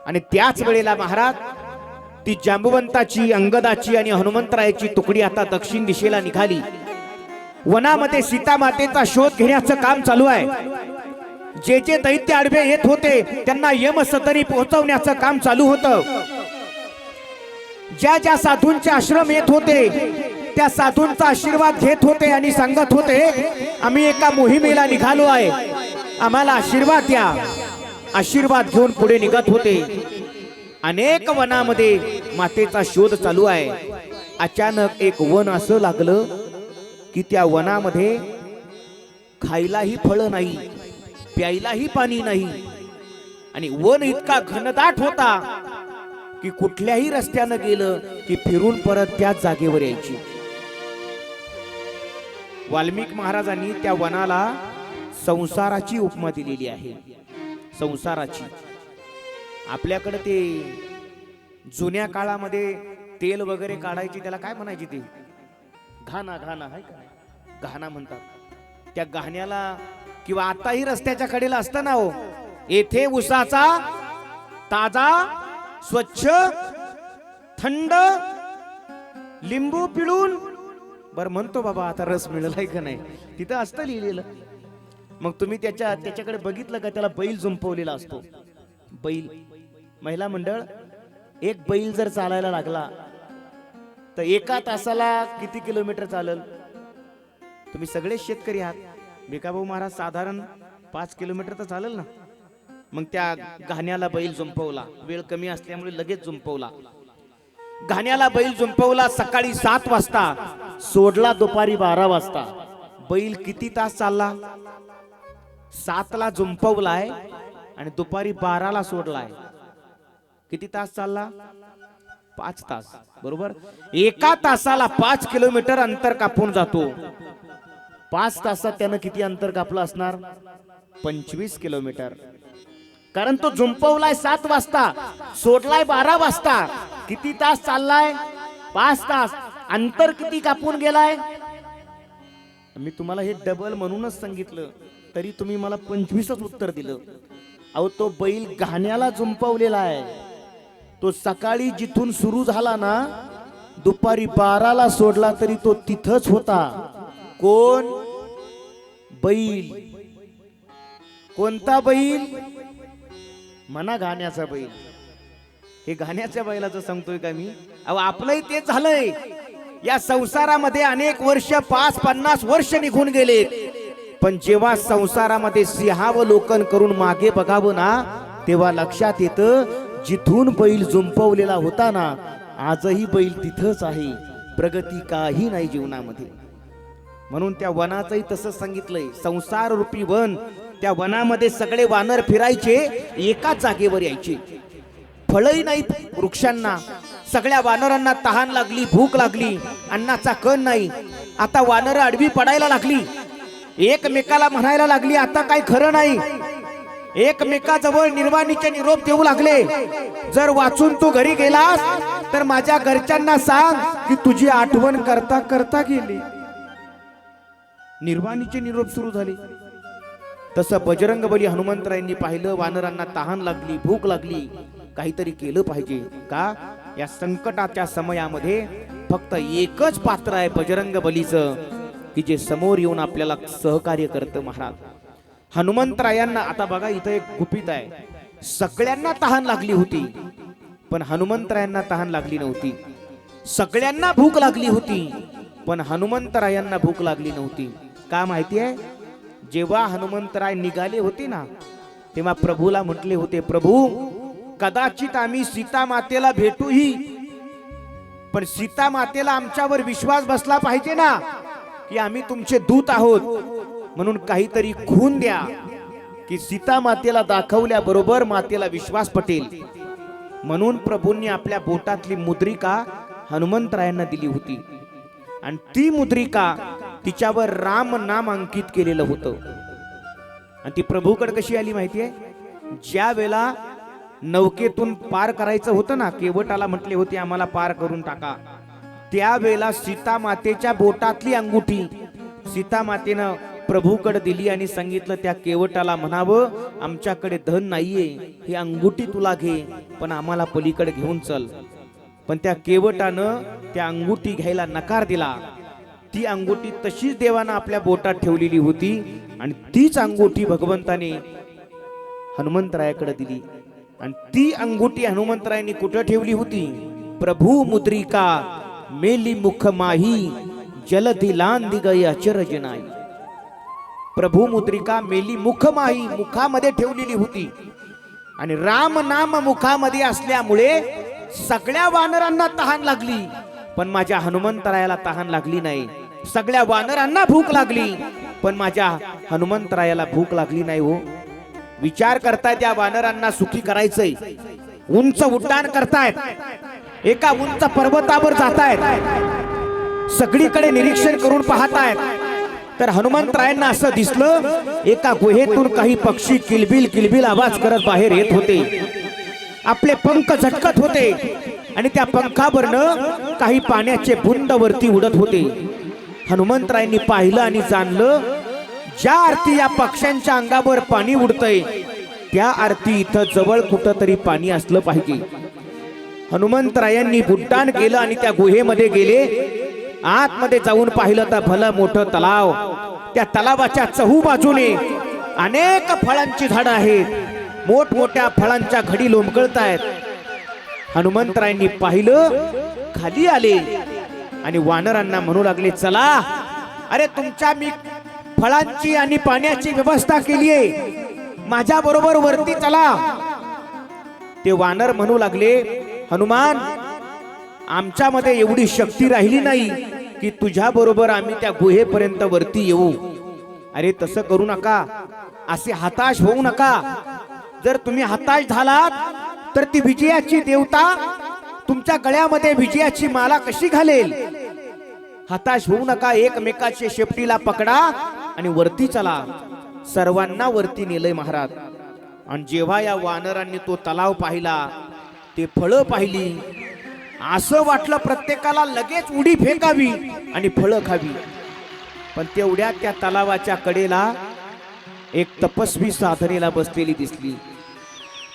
आणि त्याच वेळेला महाराज ती जांबुवंताची, अंगदाची आणि हनुमंतरायाची तुकडी आता दक्षिण दिशेला निघाली. वनामध्ये सीता मातेचा शोध घेण्याचं काम चालू आहे. जे जे दैत्य आडवे येत होते त्यांना यमसदनी पोहोचवण्याचं काम चालू होतं. ज्या ज्या साधूंचे आश्रम येत होते त्या साधूंचा आशीर्वाद घेत होते आणि सांगत होते, आम्ही एका मोहिमेला निघालो आहे, आम्हाला आशीर्वाद द्या. आशीर्वाद घेऊन पुढे निघत होते. अनेक वनामध्ये मातेचा शोध चालू आहे. अचानक एक वन असं लागलं की त्या वनामध्ये खायलाही फळ नाही, प्यायलाही पाणी नाही. आणि वन इतका घनदाट होता की कुठल्याही रस्त्यानं गेलं की फिरून परत त्याच जागेवर यायची. वाल्मिक महाराजांनी त्या वनाला संसाराची उपमा दिलेली आहे. संसाराची. आपल्याकडे ते जुन्या काळामध्ये तेल वगैरे काढायची, त्याला काय म्हणायची? ते घाणा. घाणा आहे का? घाणा म्हणतात. त्या घाण्याला किंवा आताही रस्त्याच्या कडेला असतं ना हो, येथे उसाचा ताजा स्वच्छ थंड लिंबू पिळून, बर म्हणतो बाबा आता रस मिळालाय का नाही, तिथं असतं लिहिलेलं. मग तुम्ही त्याच्याकडे बघितलं का? त्याला बैल जुंपवलेला असतो. बैल. महिला मंडळ, एक बैल जर चालायला लागला तर एका तासाला किती किलोमीटर चालेल? तुम्ही सगळे शेतकरी आहात. भिकाभाऊ महाराज साधारण 5 किलोमीटर तर चालेल ना. मग त्या घाण्याला बैल जुंपवला. वेळ कमी असल्यामुळे लगेच जुंपवला. घाण्याला बैल जुंपवला. सकाळी 7 वाजता सोडला, दुपारी 12 वाजता. बैल किती तास चालला? 7 ला जुंपवलाय आणि दुपारी 12 ला सोडलाय. किती तास चालला? 5 तास. बरोबर. एका तासाला 5 किलोमीटर अंतर कापून जातो. 5 तासात त्यानं किती अंतर कापलं असणार? 25 किलोमीटर. कारण तो जुंपवलाय 7 वाजता, सोडलाय 12 वाजता. किती तास चाललाय? 5 तास. अंतर किती कापून गेलाय? मी तुम्हाला हे डबल म्हणूनच सांगितलं, तरी तुम्ही मला 25च उत्तर दिलं. अहो, तो बैल घाण्याला जुंपवलेला आहे. तो सकाळी जिथून सुरू झाला ना, दुपारी 12 ला सोडला तरी तो तिथंच होता. कोण? बैल. कोणता बैल? म्हणा घाण्याचा बैल. हे घाण्याच्या बैलाचं सांगतोय का मी? अहो, आपलंही तेच झालंय. या संसारामध्ये अनेक वर्ष, 5-50 वर्ष निघून गेले, पण जेव्हा संसारामध्ये सिंहावलोकन करून मागे बघावं ना, तेव्हा लक्षात येतं जिथून बैल जुंपवलेला होता ना, आजही बैल तिथंच आहे. प्रगती काही नाही जीवनामध्ये. म्हणून त्या वनाचंही तसंच सांगितलंय. संसार रूपी वन. त्या वनामध्ये सगळे वानर फिरायचे, एकाच जागेवर यायचे. फळही नाहीत वृक्षांना. सगळ्या वानरांना तहान लागली, भूक लागली, अन्नाचा कण नाही. आता वानर आडवी पडायला लागली, एकमेकाला म्हणायला लागली आता काय खरं नाही. एकमेकाजवळ निर्वाणीचे निरोप देऊ लागले, जर वाचून तू घरी गेलास तर माझ्या घरच्यांना सांग की तुझी आठवण करता करता गेली. निर्वाणीचे निरोप सुरू झाले. तसं बजरंगबली हनुमंतरायांनी पाहिलं, वानरांना तहान लागली, भूक लागली, काहीतरी केलं पाहिजे. का? या संकटाच्या समयामध्ये फक्त एकच पात्र आहे बजरंगबलीचं, की जे समोर येऊन आपल्याला सहकार्य करतं. महाराज हनुमंतरायांना, आता बघा इथं एक गुपित आहे. सगळ्यांना तहान लागली होती, पण हनुमंतरायांना तहान लागली नव्हती. सगळ्यांना भूक लागली होती, पण हनुमंतरायांना भूक लागली नव्हती. का माहिती आहे? जेव्हा हनुमंतराय निघाले होते ना, तेव्हा प्रभूला म्हटले होते, प्रभू कदाचित आम्ही सीता मातेला भेटूही, पण सीता मातेला आमच्यावर विश्वास बसला पाहिजे ना, की आम्ही तुमचे दूत आहोत. म्हणून काहीतरी खून द्या, की सीता मातेला दाखवल्याबरोबर मातेला विश्वास पटेल. म्हणून प्रभूंनी आपल्या बोटातली मुद्रिका हनुमंतरायांना दिली होती. आणि ती मुद्रिका तिच्यावर राम नाम अंकित केलेलं होतं. आणि ती प्रभूकडे कशी आली माहितीये? ज्या वेळेला नौकेतून पार करायचं होतं ना, केवटाला म्हटले होते आम्हाला पार करून टाका. त्यावेळेला सीता मातेच्या बोटातली अंगुठी सीता मातेनं प्रभूकडे दिली आणि सांगितलं त्या केवटाला म्हणावं आमच्याकडे धन नाहीये, ही अंगुठी तुला घे पण आम्हाला पलीकडे घेऊन चल. पण त्या केवटानं त्या अंगुठी घ्यायला नकार दिला. ती अंगुठी तशीच देवानं आपल्या बोटात ठेवलेली होती आणि तीच अंगुठी भगवंताने हनुमंतरायाकडे दिली. आणि ती अंगुठी हनुमंतरायांनी कुठं ठेवली होती? प्रभू मुद्रिका मेली मुख माही जलधी लांदी गई अचरज नाही. प्रभू मुद्रिका मेली मुख माही मुखामध्ये ठेवलेली होती आणि राम नाम मुखामध्ये असल्यामुळे सगळ्या वानरांना तहान लागली पण माझ्या हनुमंतरायाला तहान लागली नाही. सगळ्या वानरांना भूक लागली पण माझ्या हनुमंतरायाला भूक लागली नाही. हो, विचार करताय त्या वानरांना सुखी करायचंय, उंच उड्डाण करतायत, एका उंच पर्वतावर जातायत, सगळीकडे निरीक्षण करून पाहतायत. तर हनुमंतरायांना असं दिसलं एका गुहेतून काही पक्षी किलबिल किलबिल आवाज करत बाहेर येत होते. आपले पंख झटकत होते आणि त्या पंखावरनं काही पाण्याचे बुंद वरती उडत होते. हनुमंतरायांनी पाहिलं आणि जाणलं ज्या आरती या पक्ष्यांच्या अंगावर पाणी उडतंय त्या आरती इथं जवळ कुठं तरी पाणी असलं पाहिजे. हनुमंतरायांनी उड्डाण केलं आणि त्या गुहेमध्ये गेले. आतमध्ये जाऊन पाहिलं तर भलं मोठं तलाव. त्या तलावाच्या चहूबाजूने अनेक फळांची झाडं आहेत. मोठमोठ्या फळांच्या घडी लोंबकळतायत. हनुमंतरायांनी पाहिलं, खाली आले आणि वानरांना म्हणू लागले चला, अरे तुमच्या मी फळांची आणि पाण्याची व्यवस्था केलीये, माझ्या बरोबर वरती चला. ते वानर म्हणू लागले हनुमान आमच्यामध्ये एवढी शक्ती राहिली नाही की तुझ्या बरोबर आम्ही त्या गुहेपर्यंत वरती येऊ. अरे तसं करू नका, असे हताश होऊ नका. जर तुम्ही हताश झालात तर ती विजयाची देवता तुमच्या गळ्यामध्ये विजयाची माला कशी घालेल? हताश होऊ नका, एकमेकाच्या शेपटीला पकडा आणि वरती चला. सर्वांना वरती नेलंय महाराज. आणि जेव्हा या वानरांनी तो तलाव पाहिला, ते फळं पाहिली, असं वाटलं प्रत्येकाला लगेच उडी फेकावी आणि फळं खावी. पण तेवढ्या त्या तलावाच्या कडेला एक तपस्वी साधनेला बसलेली दिसली.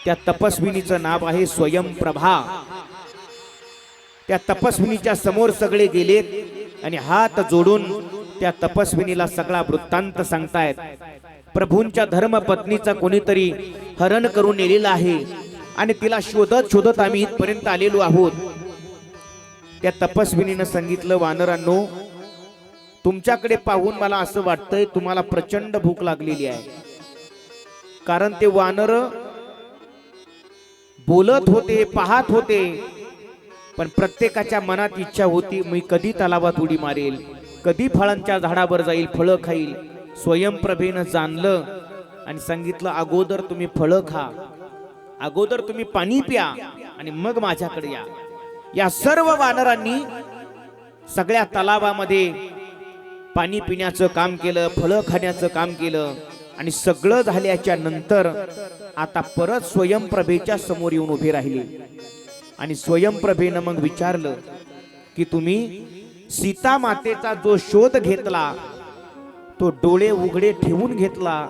त्या तपस्विनीचं नाव आहे स्वयंप्रभा. त्या तपस्विनीच्या समोर सगळे गेलेत आणि हात जोडून त्या तपस्विनीला सगळा वृत्तांत सांगतायत. प्रभूंच्या धर्मपत्नीचा कोणीतरी हरण करून नेलेला आहे आणि तिला शोधत शोधत आम्ही इथपर्यंत आलेलो आहोत. त्या तपस्विनीनं सांगितलं वानरांनो, तुमच्याकडे पाहून मला असं वाटतंय तुम्हाला प्रचंड भूक लागलेली आहे. कारण ते वानर बोलत होते, पाहत होते, पण प्रत्येकाच्या मनात इच्छा होती मी कधी तलावात उडी मारेल, कधी फळांच्या झाडावर जाईल, फळं खाईल. स्वयंप्रभेनं जाणलं आणि सांगितलं अगोदर तुम्ही फळं खा, अगोदर तुम्ही पाणी प्या आणि मग माझ्याकडे या. या सर्व वानरांनी सगळ्या तलावामध्ये पाणी पिण्याचं काम केलं, फळं खाण्याचं काम केलं आणि सगळं झाल्याच्या नंतर आता परत स्वयंप्रभेच्या समोर येऊन उभे राहिले. आणि स्वयंप्रभेनं मग विचारलं की तुम्ही सीता मातेचा जो शोध घेतला तो डोळे उघडे ठेवून घेतला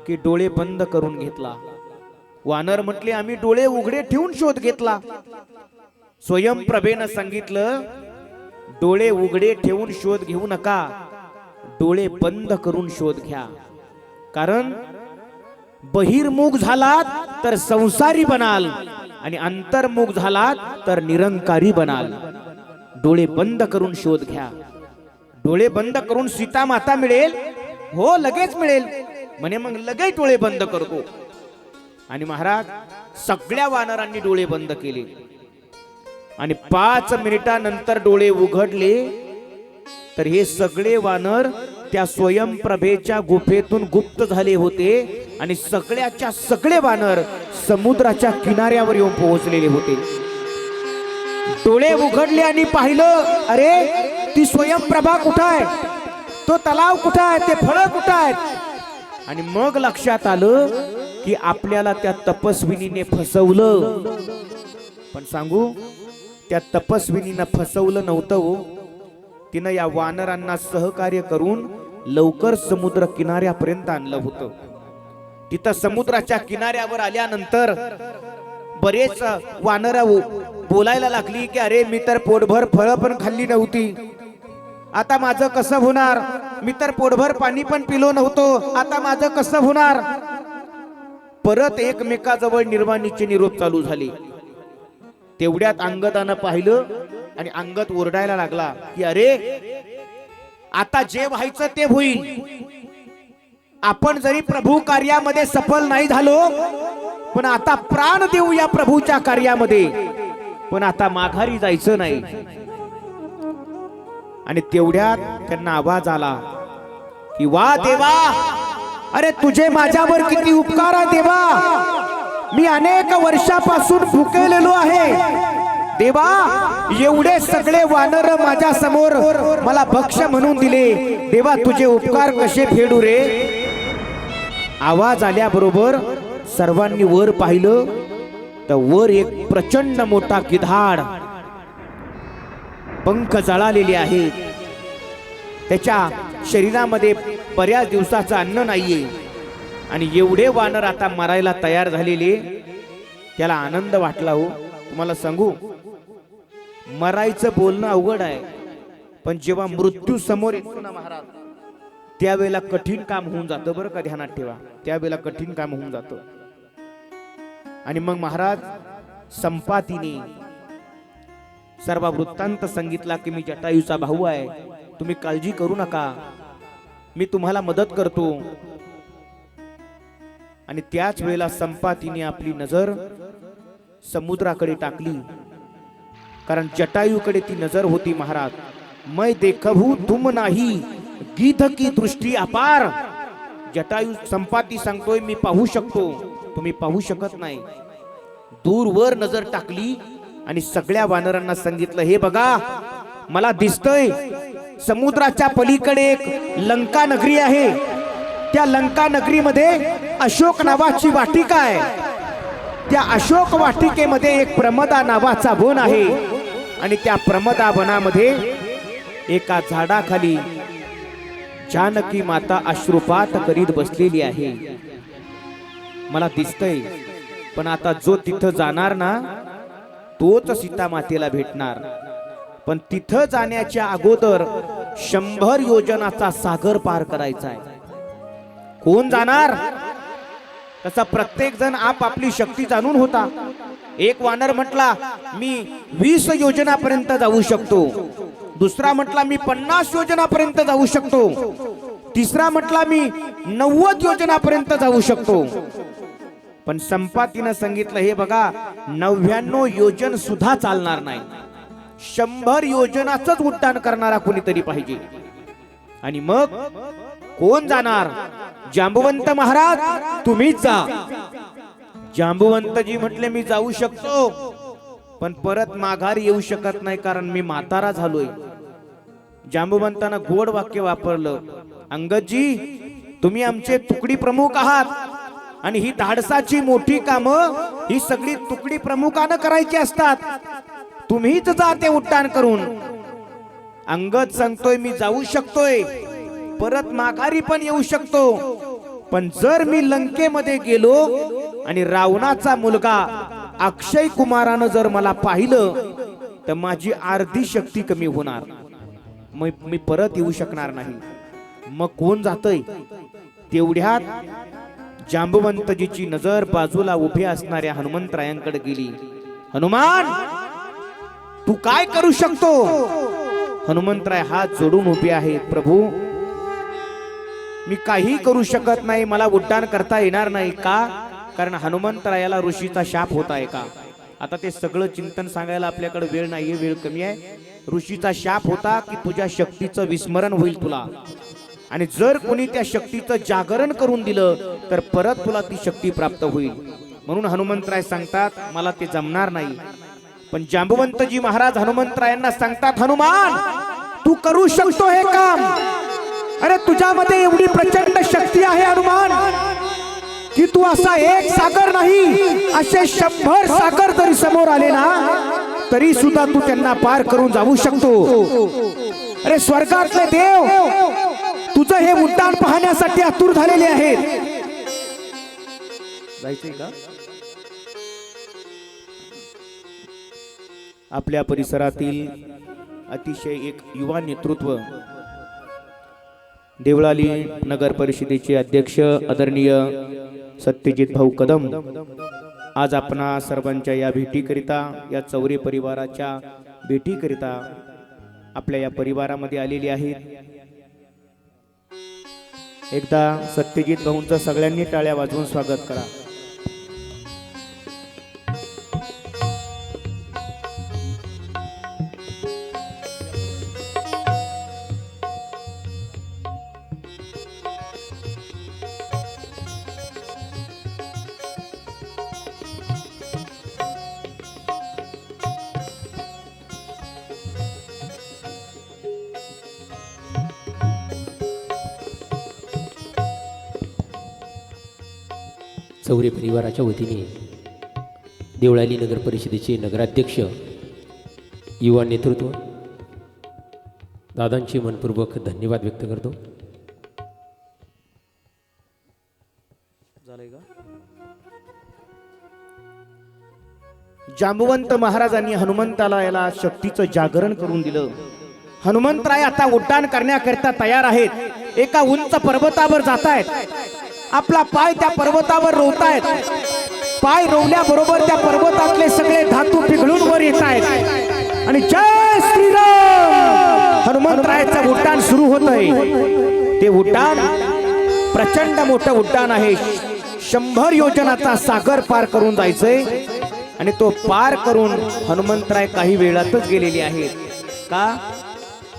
की डोळे बंद करून घेतला? वानर म्हटले आम्ही डोळे उघडे ठेवून शोध घेतला. स्वयंप्रभेनं सांगितलं डोळे उघडे ठेवून शोध घेऊ नका, डोळे बंद करून शोध घ्या. कारण बहिर्मुख झालात तर संसारी बनाल आणि अंतर्मुख झालात तर निरंकारी बनाल. डोळे बंद करून शोध घ्या. डोळे बंद करून सीता माता मिळेल? हो लगेच मिळेल म्हणे. मग लगेच डोळे बंद करतो. आणि महाराज सगळ्या वानरांनी डोळे बंद केले आणि 5 मिनिटानंतर डोळे उघडले तर हे सगळे वानर त्या स्वयंप्रभेच्या गुफेतून गुप्त झाले होते आणि सगळ्याच्या सगळे वानर समुद्राच्या किनाऱ्यावर येऊन पोहोचलेले होते. डोळे उघडले आणि पाहिलं अरे ती स्वयंप्रभा कुठं आहे, तो तलाव कुठं आहे, ते फळं कुठं आहेत. आणि मग लक्षात आलं की आपल्याला त्या तपस्विनीने फसवलं. पण सांगू त्या तपस्विनीनं फसवलं नव्हतं हो. तिनं या वानरांना सहकार्य करून लवकर समुद्र किनाऱ्यापर्यंत आणलं होतं. तिथं समुद्राच्या किनाऱ्यावर आल्यानंतर बरेच वानर बोलायला लागली की अरे मी तर पोटभर फळं पण खाल्ली नव्हती, आता माझं कसं होणार? मी तर पोटभर पाणी पण पिलो नव्हतो, आता माझं कसं होणार? परत एकमेकाजवळ निर्वाणीचे निरोप चालू झाले. तेवढ्यात अंगदानं पाहिलं आणि अंगद ओरडायला लागला की अरे आता जे व्हायचं ते होईल. आपण जरी प्रभू कार्यामध्ये सफल नाही झालो, पण आता प्राण देऊ या प्रभूच्या कार्यामध्ये, पण आता माघारी जायचं नाही. आणि तेवढ्यात त्यांना आवाज आला की वा देवा, अरे तुझे माझ्यावर किती उपकार आहे देवा. मी अनेक वर्षापासून भुकेलेलो आहे देवा. एवढे सगळे वानर माझ्या समोर मला भक्ष्य म्हणून दिले देवा, तुझे उपकार कसे फेडू रे. आवाज आल्याबरोबर सर्वांनी वर पाहिलं तर वर एक प्रचंड मोठा गिधाड, पंख जळालेले आहेत, त्याच्या शरीरामध्ये बऱ्याच दिवसाचं अन्न नाहीये आणि एवढे वानर आता मरायला तयार झालेले. त्याला आनंद वाटला हो. तुम्हाला सांगू, मरायचं बोलणं अवघड आहे, पण जेव्हा मृत्यू समोर येतो ना महाराज, त्यावेळेला कठीण काम होऊन जातं. बरं का, ध्यानात ठेवा, त्यावेळेला कठीण काम होऊन जातं. आणि मग महाराज संपातीने सर्व वृत्तांत सांगितला की मी जटायूचा भाऊ आहे, तुम्ही काळजी करू नका, मी तुम्हाला मदत करतो. आणि त्याच वेळेला संपातीने आपली नजर समुद्राकडे टाकली, कारण जटायूकडे ती नजर होती. महाराज, मैं देखहू तुम नाही, गीध की दृष्टी अपार. जटायू संपाती सांगतोय मी पाहू शकतो, तुम्ही पाहू शकत नाही. दूरवर नजर टाकली आणि सगळ्या वानरांना सांगितलं हे बघा, मला दिसतंय समुद्राच्या पलीकडे एक लंका नगरी आहे. त्या लंका नगरीमध्ये अशोक नावाची वाटिका आहे. त्या अशोक वाटिकेमध्ये एक प्रमदा नावाचा वन आहे आणि त्या प्रमदा वनामध्ये एका झाडाखाली जानकी माता अश्रुपात करीत बसलेली आहे. मला दिसतंय, पण आता जो तिथं जाणार ना तोच सीता मातेला भेटणार. पण तिथं जाण्याच्या अगोदर 100 योजनाचा सागर पार करायचा आहे. कोण जाणार? तसा प्रत्येक जण आपापली शक्ती जाणून होता. एक वानर म्हटला मी 20 योजनापर्यंत जाऊ शकतो, दुसरा म्हटला मी 50 योजनापर्यंत जाऊ शकतो, तिसरा म्हटला मी 90 योजनापर्यंत जाऊ शकतो. पण संपातीनं सांगितलं हे बघा, 99 योजन सुद्धा चालणार नाही, 100 योजनाचंच उड्डाण करणारा कोणीतरी पाहिजे. आणि मग कोण जाणार? जांबुवंत महाराज, तुम्हीच जा. जांबुवंतजी म्हटले मी जाऊ शकतो, पण परत माघारी येऊ शकत नाही, कारण मी म्हातारा झालोय. जांबुवंतानं गोड वाक्य वापरलं, अंगदजी तुम्ही आमचे तुकडी प्रमुख आहात आणि ही धाडसाची मोठी कामं ही सगळी तुकडी प्रमुखानं करायची असतात, तुम्हीच जा ते उड्डाण करून. अंगद सांगतोय मी जाऊ शकतोय, परत माघारी पण येऊ शकतो, पण जर मी लंकेमध्ये गेलो आणि रावणाचा मुलगा अक्षय कुमारानं जर मला पाहिलं तर माझी अर्धी शक्ती कमी होणार, मी परत येऊ शकणार नाही. मग कोण जातय? तेवढ्यात जांबुवंतजीची नजर बाजूला उभे असणाऱ्या हनुमंतरायांकडे गेली. हनुमान, तू काय करू शकतो? हनुमंतराय हात जोडून उभे आहेत. प्रभू, मी काही करू शकत नाही, मला उड्डाण करता येणार नाही. का? कारण हनुमंतरायाला ऋषीचा शाप होत आहे का? आता ते सगळं चिंतन सांगायला आपल्याकडे वेळ नाहीये, वेळ कमी आहे. ऋषीचा शाप होता की तुझ्या शक्तीचं विस्मरण होईल तुला, आणि जर कोणी त्या शक्तीचं जागरण करून दिलं तर परत तुला ती शक्ती प्राप्त होईल. म्हणून हनुमंतराय सांगतात मला ते जमणार नाही. पण जांबुवंतजी महाराज हनुमंतरायांना सांगतात, हनुमान तू करू शकतो हे काम. अरे तुझ्यामध्ये एवढी प्रचंड शक्ती आहे हनुमान की तू असा एक सागर नाही, असे 100 सागर जरी समोर आले ना तरी सुद्धा तू त्यांना पार करून जाऊ शकतो. अरे स्वर्गातले देव तुझं हे उड्डाण पाहण्यासाठी आतुर झालेले आहेत. जायचंय का? आपल्या परिसरातील अतिशय एक युवा नेतृत्व, देवळाली नगर परिषदेचे अध्यक्ष आदरणीय सत्यजित भाऊ कदम आज आपणा सर्वांच्या या भेटीकरिता, या चौरे परिवाराच्या भेटीकरिता आपल्या या परिवारामध्ये आलेले आहेत. एकदा सत्यजित भाऊंचं सगळ्यांनी टाळ्या वाजवून स्वागत करा. चौरे परिवाराच्या वतीने देवळाली नगर परिषदेचे नगराध्यक्ष, युवा नेतृत्व दादांचे मनपूर्वक धन्यवाद व्यक्त करतो. जांबुवंत महाराजांनी हनुमंताला याला शक्तीचं जागरण करून दिलं. हनुमंतराय आता उड्डाण करण्याकरिता तयार आहेत. एका उंच पर्वतावर जात आहेत. आपला पाय त्या पर्वतावर रोवतायत. पाय रोवल्याबरोबर त्या पर्वतातले सगळे धातू पिघळून वर येत आहेत आणि जय श्रीराम हनुमंतरायाचं उड्डाण सुरू होत आहे. ते उड्डाण प्रचंड मोठं उड्डाण आहे. 100 योजनाचा सागर पार करून जायचंय आणि तो पार करून हनुमंतराय काही वेळातच गेलेले आहेत. का?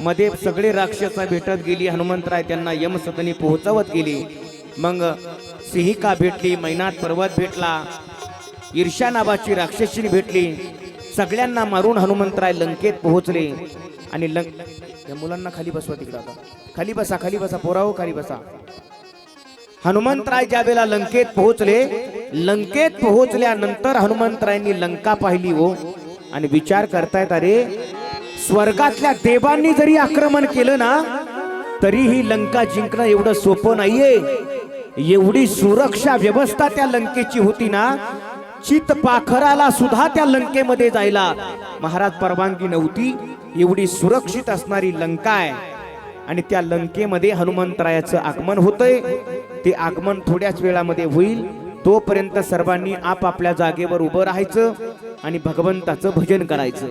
मध्ये सगळे राक्षस भेटत गेली. हनुमंतराय त्यांना यमसदनी पोहोचवत गेली. मग सिंहिका भेटली, मैनाथ पर्वत भेटला, ईर्ष्या नावाची राक्षसीने भेटली. सगळ्यांना मारून हनुमंतराय लंकेत पोहोचले. आणि या मुलांना खाली बसवा तिकडे. आता खाली बसा, खाली बसा पोराओ, खाली बसा. हनुमंतराय ज्या वेळेला लंकेत पोहोचले, लंकेत पोहोचल्यानंतर हनुमंतरायांनी लंका पाहिली हो आणि विचार करतायत, अरे स्वर्गातल्या देवांनी जरी आक्रमण केलं ना तरीही लंका जिंकणं एवढं सोपं नाहीये. एवढी सुरक्षा व्यवस्था त्या लंकेची होती ना, चित पाखराला सुद्धा त्या लंकेमध्ये जायला महाराज परवानगी नव्हती. एवढी सुरक्षित असणारी लंका आहे आणि त्या लंकेमध्ये हनुमंतरायाचं आगमन होतंय. ते आगमन थोड्याच वेळामध्ये होईल. तोपर्यंत सर्वांनी आपापल्या जागेवर उभं राहायचं आणि भगवंताचं भजन करायचं.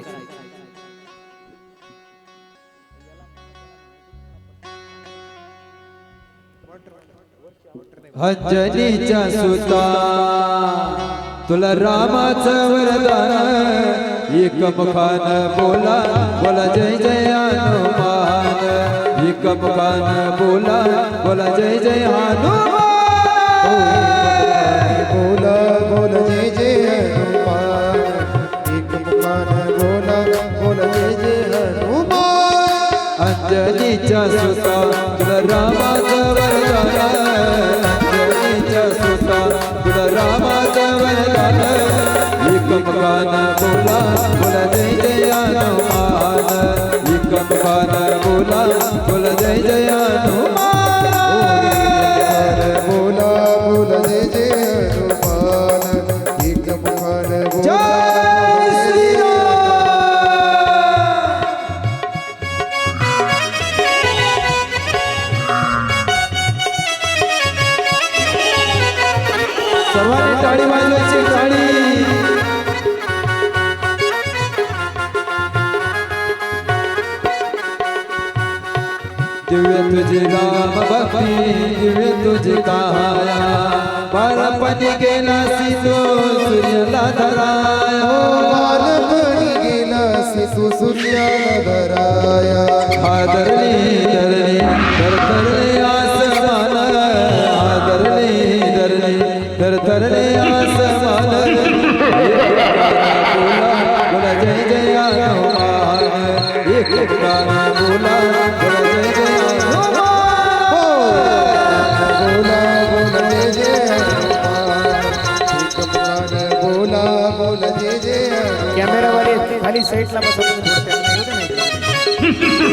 अंजनीच्या सुता तुला रामाचं वरदान, एकमुखानं बोला बोला जय जय हनुमान, एकमुखानं बोला बोला जय जय हनुमान, बोला बोला जय जय हनुमान, एकमुखानं बोला बोला जय जय हनुमान. अंजनीच्या सुता तुला रामाचं वरदान, तुला रामाचं वरदान, एकमुखानं बोला बोला जय जय हनुमान, एकमुखानं बोला बोला जय जय हनुमान, बोला बोला जय जय हनुमान, एकमुखानं बोला जय श्रीराम. सर्वांनी टाळी वाजवायची, टाळी. दिव्य तुझी राम भक्ती, दिव्य तुझी काया, बालपणी गेला सिद्धो सूर्याला धराया, बालपणी गेला तू सूर्याला धराया, आदरली धरली धरतरले आसमान, आदरली धरली धरतरले आसमान, बोला बोला जय जय हनुमान, एक गाना बोला बोला जय जय हनुमान, बोला बोला जय जय हनुमान, एकमुखानं बोला बोला जय जय हनुमान. कॅमेरावाले खाली साईड साईडला बसा तुम्ही थोडं त्यांना येऊ दे ना इकडे.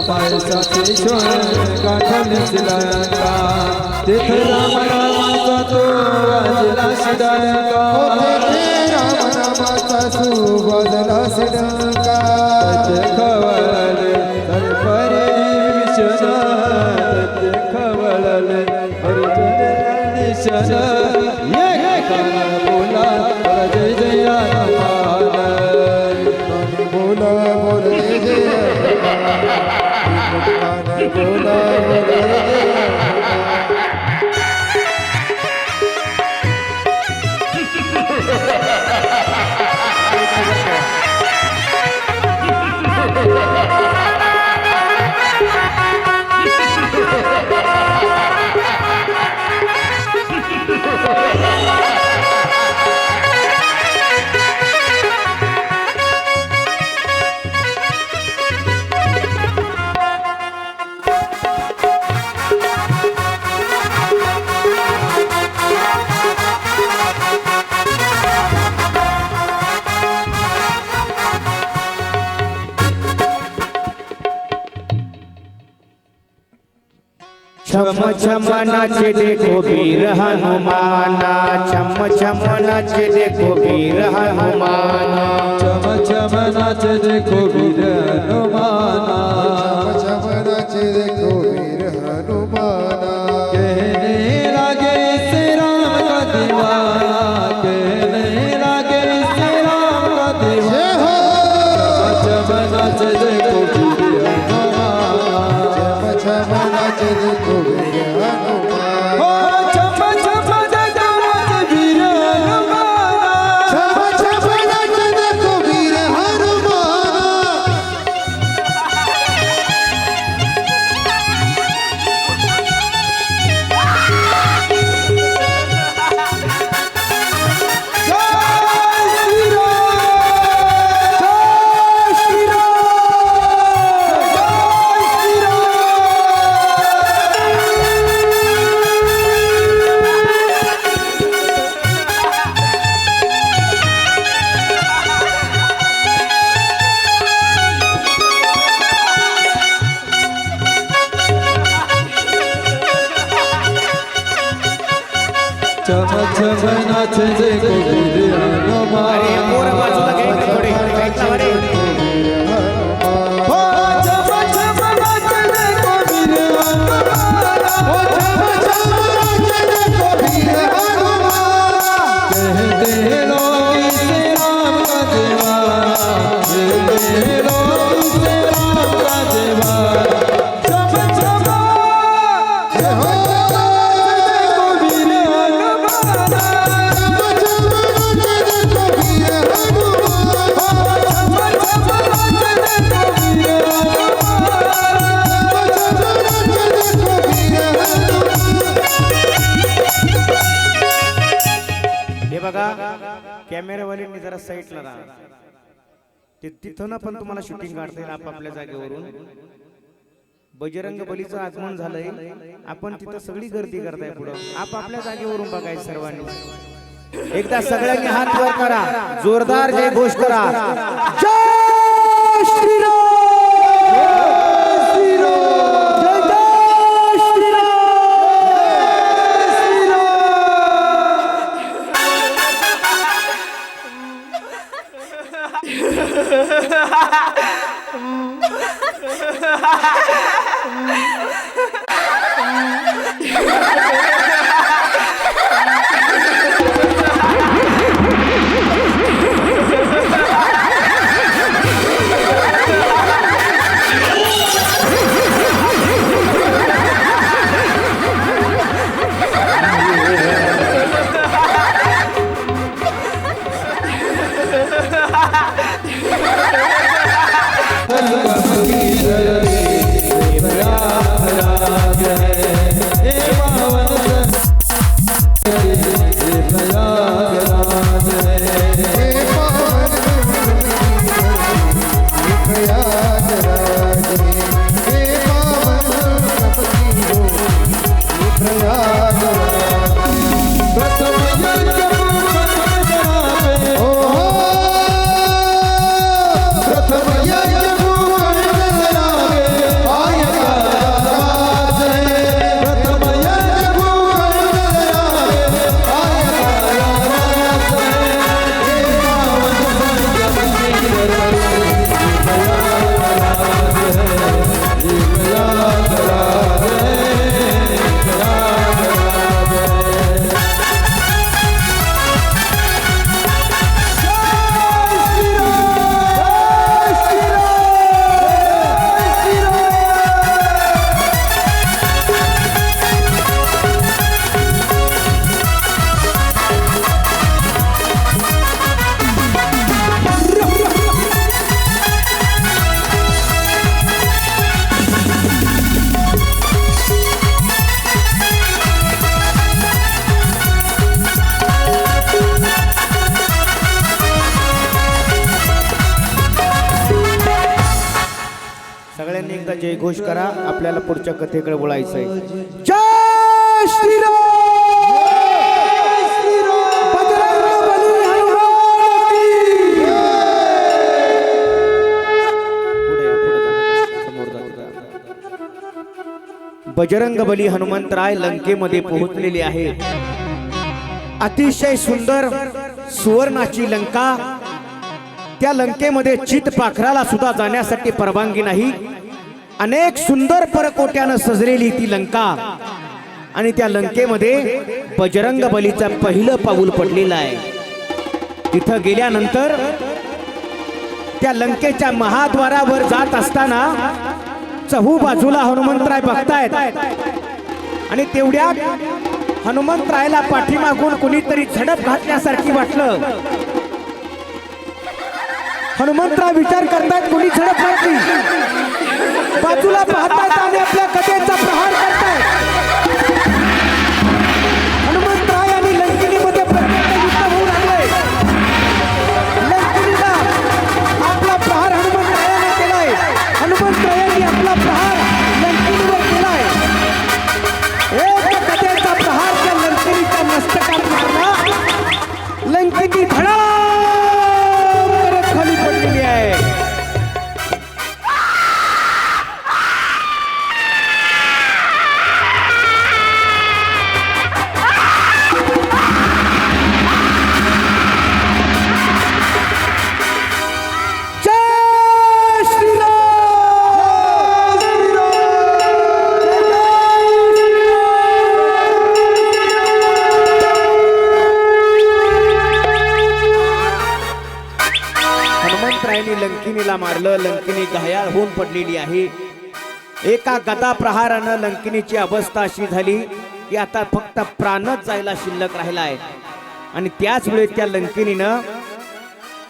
पायसाचे शोण गाठवले शिलांका तेथ राम रामाचा तो वाजला शिडांका राम नामाचा सुवाजला सिडंका ते खवळले तत्परे विषण ते खवळले हरिजन निशन ये कान बोला जय जय हनुमान बोला बोल जय जय हनुमान बोला बोल जय जय छम छम नाचे देखो वीर हनुमाना छम छम नाचे देखो वीर हनुमाना चम चम नाच देखो वीर हनुमाना चम नाचे देखो वीर हनुमाना कहने लगे से राम का दीवाना कहने लगे से राम का दीवाना चम चम नाच देखो वीर हनुमाना छम नाचे देखो वीर हनुमान हो चम चम देखो नाच वीर हनुमाना छम छम नाचे देखो वीर हनुमान चम चम नाच देखो वीर अरे पोरं बाजूला घ्या इकडे थोडे साईडला वर ये. हो चम चम नाच देखो वीर हनुमाना ओ छम छम नाचे देखो वीर हनुमान कहते लोग इसे राम का दीवाना कहते लोग इसे राम का दीवाना चम चम जय हो देखो वीर हनुमाना छम छम नाचे देखो वीर हनुमान चम चम नाच देखो वीर हनुमाना हे बघा कॅमेरावाल्यांनी जरा साईडला राहा तिथं ना पण तुम्हाला शूटिंग काढता येईल आपापल्या जागेवरून बजरंग बलीचं आगमन झालंय आपण तिथं सगळी गर्दी करताय पुढं आपापल्या जागेवरून बघायचं सर्वांनी एकदा सगळ्यांनी हात वर करा जोरदार जय घोष करा जय श्रीराम जय जय श्रीराम जयघोष करा. आपल्याला पुढच्या कथेकडे बोलायचंय. जय श्रीराम. बजरंग बली हनुमंतराय लंकेमध्ये पोहोचलेले आहेत. अतिशय सुंदर सुवर्णाची लंका. त्या लंकेमध्ये चित पाखराला सुद्धा जाण्यासाठी परवानगी नाही. अनेक सुंदर परकोट्यानं सजलेली ती लंका आणि त्या लंकेमध्ये बजरंग बलीचं पहिलं पाऊल पडलेलं आहे. तिथं गेल्यानंतर त्या लंकेच्या महाद्वारावर जात असताना चहू बाजूला हनुमंतराय बघतायत आणि तेवढ्यात हनुमंतरायला पाठीमागून कुणीतरी झडप घातल्यासारखी वाटलं. हनुमंतराय विचार करतायत कुणी झडप घातली. बाजूला पाहतायत आणि आपल्या गदेचा प्रहार करतायत. हनुमंतराय आणि लंकिनीमध्ये प्रचंड युद्ध होऊ लागले. लंकिनीला आपला प्रहार हनुमंतरायाने केलाय. हनुमंतरायांनी आपला प्रहार लंकिनीवर केलाय. एक गदेचा प्रहार त्या लंकिनीच्या मस्तकात मारला. लंकिनी धडाम करत खाली पडलेली आहे. लंकिनीला मारलं. लंकिनी घायाळ होऊन पडलेली आहे. एका गदा प्रहारानं लंकिनीची अवस्था अशी झाली की आता फक्त प्राणच जायला शिल्लक राहिलाय. आणि त्याच वेळेस त्या लंकिनीनं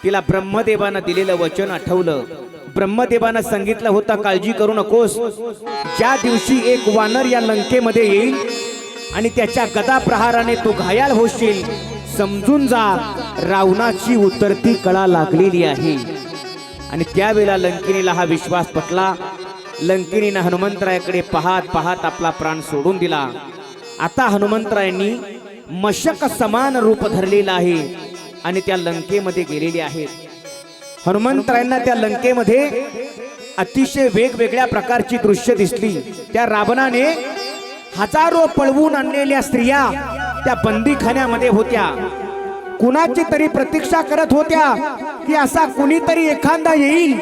तिला ब्रह्मदेवानं दिलेलं वचन आठवलं. ब्रह्मदेवानं सांगितलं होतं काळजी करू नकोस. ज्या दिवशी एक वानर या लंकेमध्ये येईल आणि त्याच्या गदा प्रहाराने तू घायाळ होशील, समजून जा रावणाची उतरती कळा लागलेली आहे. आणि त्यावेळेला लंकिनीला हा विश्वास पटला. लंकिनीनं हनुमंतरायाकडे पाहत पाहत आपला प्राण सोडून दिला. आता हनुमंतरायांनी मशक समान रूप धरलेलं आहे आणि त्या लंकेमध्ये गेलेले आहेत. हनुमंतरायांना त्या लंकेमध्ये अतिशय वेगवेगळ्या प्रकारची दृश्य दिसली. त्या रावणाने हजारो पळवून आणलेल्या स्त्रिया त्या बंदीखान्यामध्ये होत्या. कुणाची तरी प्रतीक्षा करत होत्या की असा कुणीतरी एखादा येईल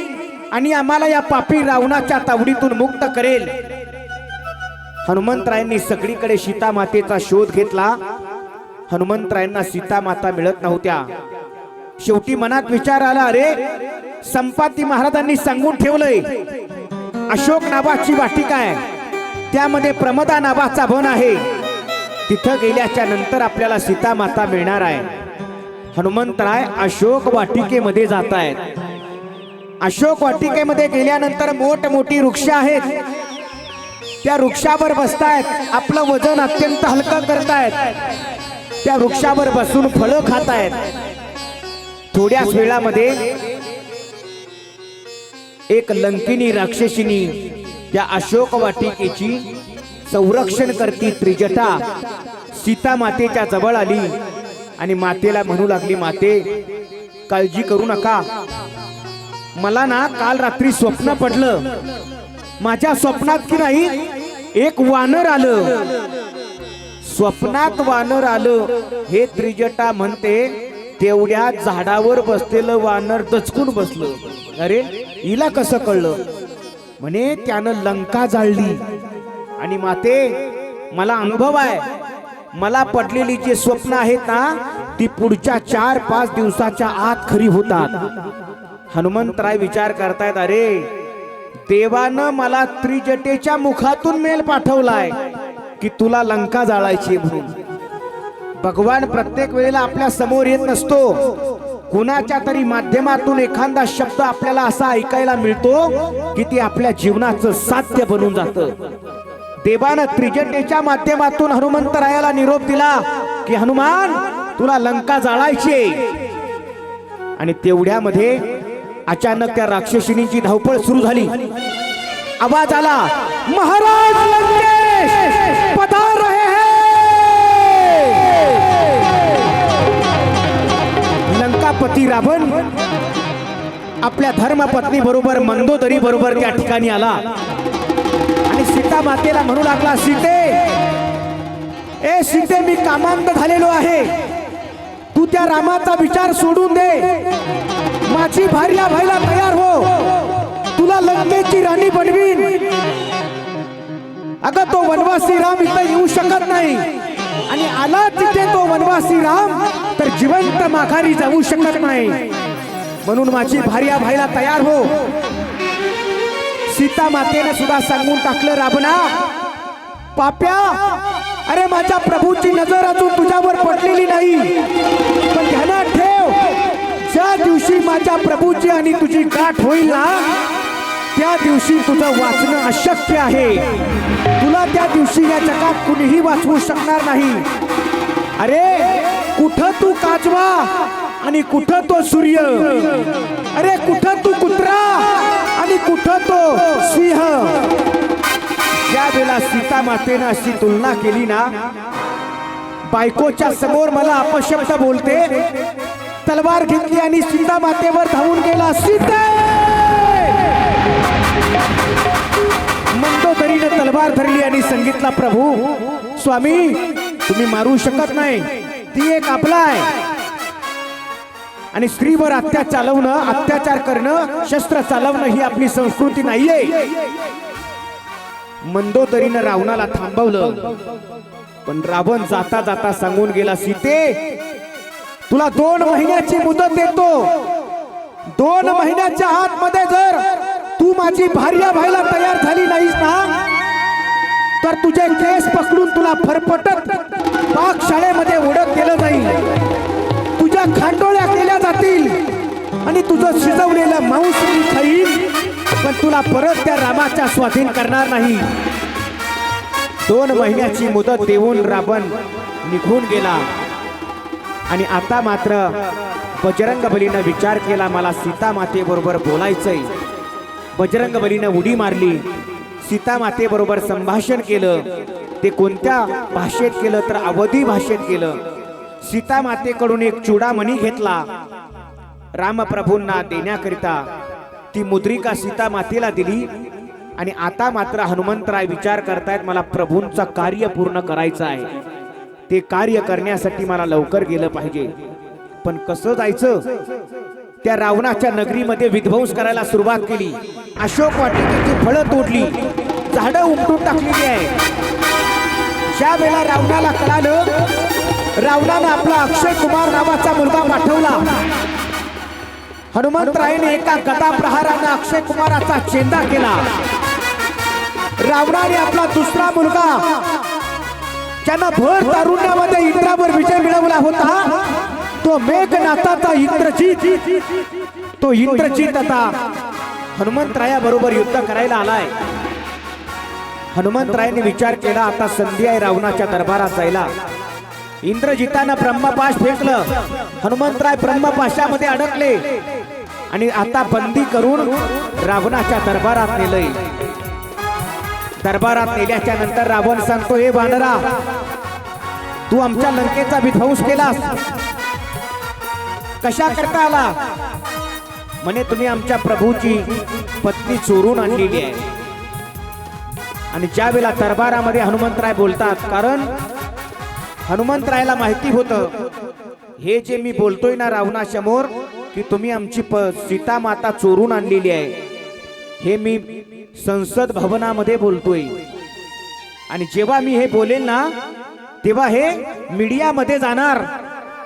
आणि आम्हाला या पापी रावणाच्या तावडीतून मुक्त करेल. हनुमंतरायांनी सगळीकडे सीता मातेचा शोध घेतला. हनुमंतरायांना सीता माता मिळत नव्हत्या. शेवटी मनात विचार आला, अरे संपाती महाराजांनी सांगून ठेवलंय अशोक नावाची वाटिका आहे, त्यामध्ये प्रमदा नावाचा वन आहे, तिथं गेल्याच्या नंतर आपल्याला सीता माता मिळणार आहे. हनुमंतराय अशोक वाटिकेमध्ये जात आहेत. अशोक वाटिकेमध्ये गेल्यानंतर मोठमोठी वृक्ष आहेत. त्या वृक्षावर बसतायत. आपलं वजन अत्यंत हलकं करतायत. त्या वृक्षावर बसून फळं खातायत. थोड्याच वेळामध्ये एक लंकिनी राक्षसिनी त्या अशोक वाटिकेची संरक्षण करती त्रिजटा सीता मातेच्या जवळ आली आणि मातेला म्हणू लागली, माते काळजी करू नका. मला ना काल रात्री स्वप्न पडलं. माझ्या स्वप्नात की नाही एक वानर आलं. स्वप्नात वानर आलं हे त्रिजटा म्हणते. तेवढ्या झाडावर बसलेलं वानर दचकून बसलं. अरे हिला कसं कळलं? म्हणे त्यानं लंका जाळली. आणि माते मला अनुभव आहे. मला पडलेली जे स्वप्न आहेत ना ती पुढच्या 4-5 दिवसाच्या आत खरी होतात. हनुमंतराय विचार करतायत, अरे देवानं मला त्रिजटेच्या मुखातून मेल पाठवलाय की तुला लंका जाळायची म्हणून. भगवान प्रत्येक वेळेला आपल्या समोर येत नसतो. कुणाच्या तरी माध्यमातून एखादा शब्द आपल्याला असा ऐकायला मिळतो की ती आपल्या जीवनाचं साध्य बनून जातं. देवानं त्रिजटेच्या माध्यमातून हनुमंतरायाला निरोप दिला की हनुमान तुला लंका जाळायची. आणि तेवढ्यामध्ये अचानक त्या राक्षसिनीची धावपळ सुरू झाली. आवाज आला, महाराज लंकेश पधार रहे हैं। लंकापती रावण आपल्या धर्मपत्नी बरोबर मंदोदरी बरोबर त्या ठिकाणी आला आणि सीता मातेला म्हणू लागला, सीते, ए सीते, मी कामांत झालेलो आहे, तू त्या रामाचा विचार सोडून दे, माझी भार्या व्हायला तयार हो, तुला लंकेची राणी बनवीन। अगं तो वनवासी राम इथे येऊ शकत नाही आणि आला तिथे तो वनवासी राम तर जिवंत माघारी जाऊ शकत नाही, म्हणून माझी भार्या व्हायला तयार हो। सीता मातेने सुद्धा सांगून टाकलं, रावणा पाप्या, अरे माझ्या प्रभूची नजर अजून तुझ्यावर पडलेली नाही, पण ध्यानात ठेव, ज्या दिवशी माझ्या प्रभूची आणि तुझी गाठ होईल ना, त्या दिवशी तुझं वाचणं अशक्य आहे, तुला त्या दिवशी या जगात कुणीही वाचवू शकणार नाही। अरे कुठं तू काजवा आणि कुठं तो सूर्य, अरे कुठं तू कुत्रा आणि कुठं तो सिंह। ज्या वेळेला सीता मातेनं अशी तुलना केली ना, बायकोच्या समोर मला अपशब्द बोलते, तलवार घेतली आणि सीता मातेवर धावून गेला, सीते, मंदोदरीने तलवार धरली आणि सांगितला, प्रभू स्वामी तुम्ही मारू शकत नाही, ती एक आपला आहे आणि स्त्रीवर अत्याचार करणं, शस्त्र चालवणं ही आपली संस्कृती नाहीये। मंदोदरीनं रावणाला थांबवलं, पण रावण जाता जाता सांगून गेला, सीते, तुला 2 महिन्याची मुदत देतो, 2 महिन्याच्या आतमध्ये जर तू माझी भार्या व्हायला तयार झाली नाहीस ना, तर तुझे केस पकडून तुला फरफटत पाकशाळेमध्ये ओढत केलं जाईल, तुझ्या खांडोळ्या केल्या जातील आणि तुझं शिजवलेलं मांस मी खाईन, पण तुला परत त्या रामाच्या स्वाधीन करणार नाही। 2 महिन्याची मुदत देऊन रावण निघून गेला आणि आता मात्र बजरंगबलीनं विचार केला, मला सीता मातेबरोबर बोलायचंय। बजरंगबलीनं उडी मारली, सीता मातेबरोबर संभाषण केलं, ते कोणत्या भाषेत केलं तर अवधी भाषेत केलं। सीता मातेकडून एक चूडामणी घेतला, रामप्रभूंना देण्याकरिता ती मुद्रिका सीता मातेला दिली आणि आता मात्र हनुमंतराय विचार करतायत, मला प्रभूंचं कार्य पूर्ण करायचं आहे, ते कार्य करण्यासाठी मला लवकर गेलं पाहिजे, पण कसं जायचं? त्या रावणाच्या नगरीमध्ये विध्वंस करायला सुरुवात केली, अशोक वाटिकेची फळं तोडली, झाडं उपटून टाकलेली आहे। ज्या वेळेला रावणाला कळालं, रावणानं आपला अक्षय कुमार नावाचा मुलगा पाठवला, हनुमंतरायाने एका गदा प्रहाराने अक्षय कुमाराचा चेंदा केला। रावणाने आपला दुसरा मुलगा, ज्यानं भर तारुण्यामध्ये इंद्रावर विजय मिळवला होता, तो मेघनाथाचा इंद्रजित, तो इंद्रजित आता हनुमंतराया बरोबर युद्ध करायला आलाय। हनुमंतरायाने विचार केला, आता संधी आहे रावणाच्या दरबारात जायला। इंद्रजितानं ब्रह्मपाश फेकलं, हनुमंतराय ब्रह्मपाशामध्ये अडकले आणि आता बंदी करून रावणाच्या दरबारात नेलंय। दरबारात नेल्याच्या नंतर रावण सांगतो, हे वानरा, तू आमच्या लंकेचा विध्वंस केलास, कशा करता आला? म्हणे तुम्ही आमच्या प्रभूची पत्नी चोरून आणलेली आहे। आणि ज्या वेळेला दरबारामध्ये हनुमंतराय बोलतात, कारण हनुमंतरायला माहिती होतं, हे जे मी बोलतोय ना रावणासमोर की तुम्ही आमची सीता माता चोरून आणलेली आहे, हे मी संसद भवनामध्ये बोलतोय आणि जेव्हा मी हे बोलेल ना, तेव्हा हे मीडियामध्ये जाणार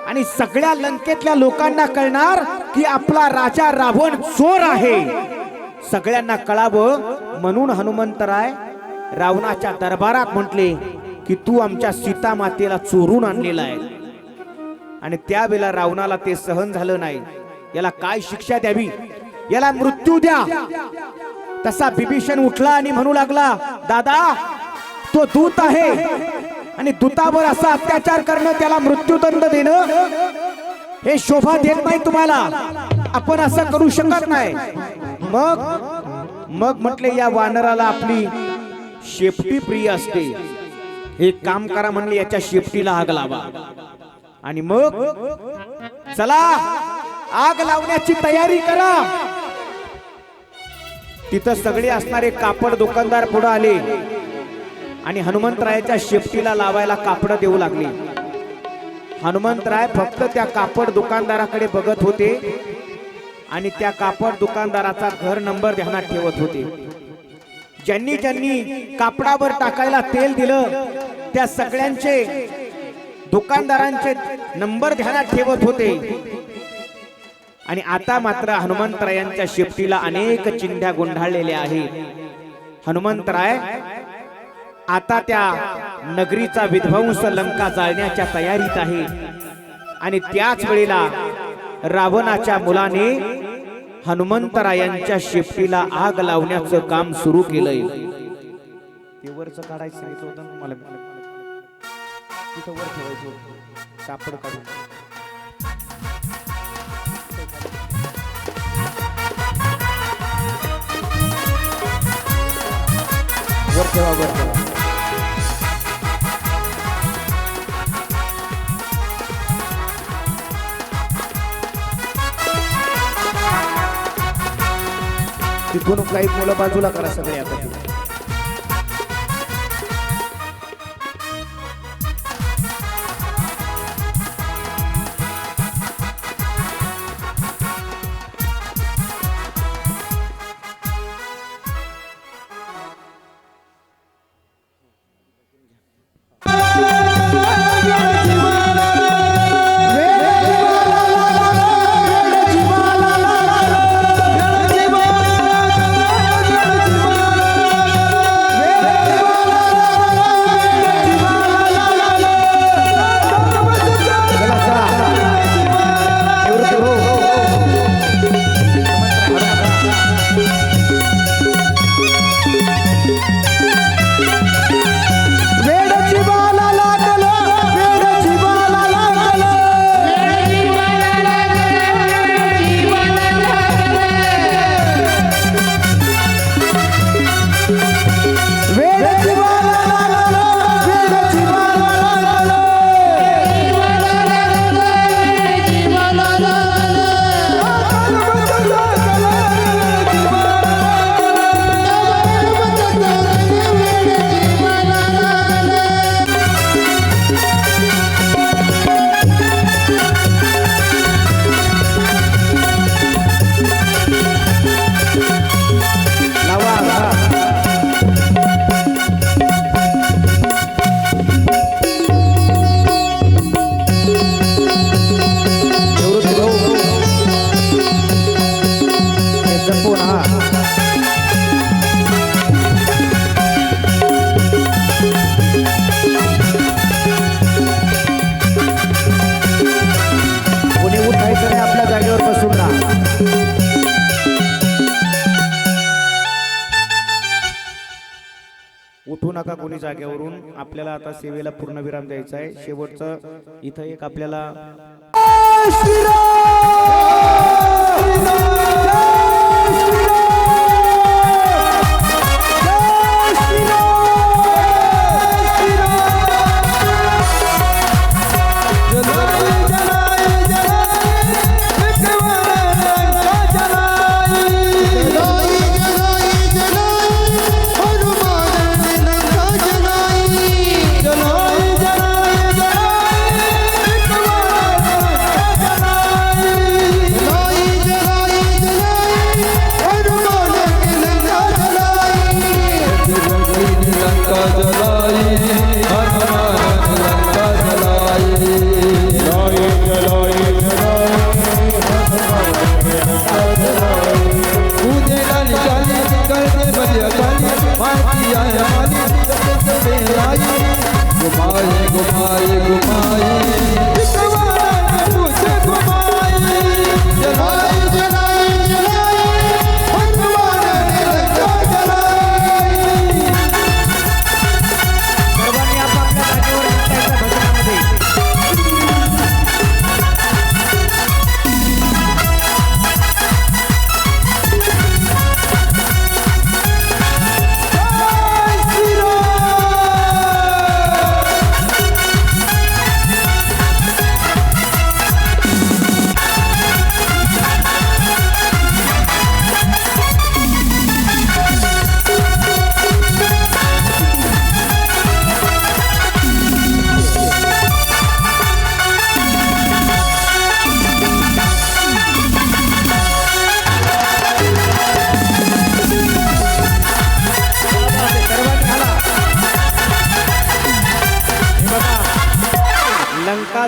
आणि सगळ्या लंकेतल्या लोकांना कळणार की आपला राजा रावण चोर आहे, सगळ्यांना कळावं म्हणून हनुमंतराय रावणाच्या दरबारात म्हटले की तू आमच्या सीता मातेला चोरून आणलेला आहे। आणि त्यावेळेला रावणाला ते सहन झालं नाही, याला काय शिक्षा द्यावी, याला मृत्यू द्या। तसा बिभीषण उठला आणि म्हणू लागला, दादा तो दूत आहे आणि दूतावर असा अत्याचार करणं, त्याला मृत्यूदंड देणं हे शोभा देत नाही तुम्हाला, आपण असं करू शकत नाही। मग मग म्हटले या वानराला आपली शेपटी प्रिय असते, हे काम करा म्हणले, याच्या शेपटीला आग लावा. आणि मग चला आग लावण्याची तयारी करा. तिथं सगळे असणारे कापड दुकानदार पुढे आले आणि हनुमंतरायाच्या शेपटीला लावायला कापड देऊ लागले. हनुमंतराय फक्त त्या कापड दुकानदाराकडे बघत होते आणि त्या कापड दुकानदाराचा घर नंबर ध्यानात ठेवत होते. ज्यांनी ज्यांनी कापडावर टाकायला तेल दिलं त्या सगळ्यांचे दुकानदारांचे नंबर ध्यानात ठेवत होते. आणि आता मात्र हनुमंतरायांच्या शेपटीला अनेक चिंध्या गुंडाळलेल्या आहेत. हनुमंतराय आता त्या नगरीचा विध्वंस लंका जाळण्याच्या तयारीत आहे. आणि त्याच वेळेला रावणाच्या मुलाने हनुमंतरायांच्या शेपटीला आग लावण्याचं काम सुरू केलंय. ते वरचं काढायचं सांगितलं होतं ना मला, तिथं वर ठेवायचं होतं कापड काढून. वर ठेवा, वर ठेवा. तिथून काही मुलं बाजूला करा सगळे आता. उठू नका कोणी जागेवरून. आपल्याला आता सेवेला पूर्ण विराम द्यायचा आहे. शेवटचं इथं एक आपल्याला जय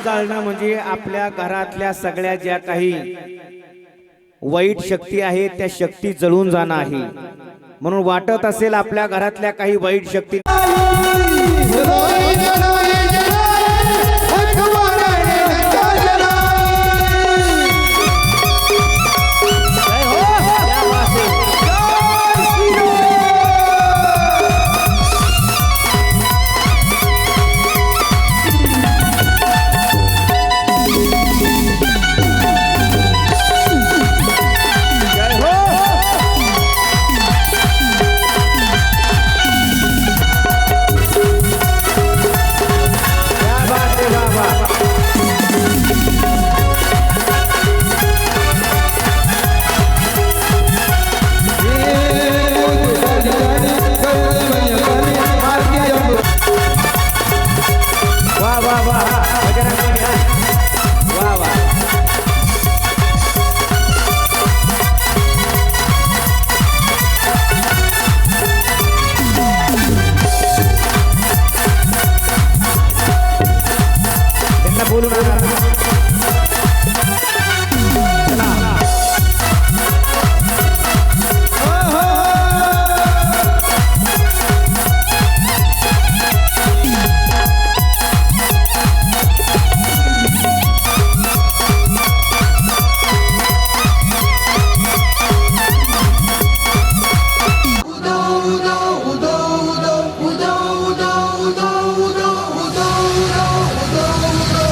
जाळणं म्हणजे आपल्या घरातल्या सगळ्या ज्या काही वाईट शक्ती आहेत त्या शक्ती जळून जाणं आहे. म्हणून वाटत असेल आपल्या घरातल्या काही वाईट शक्ती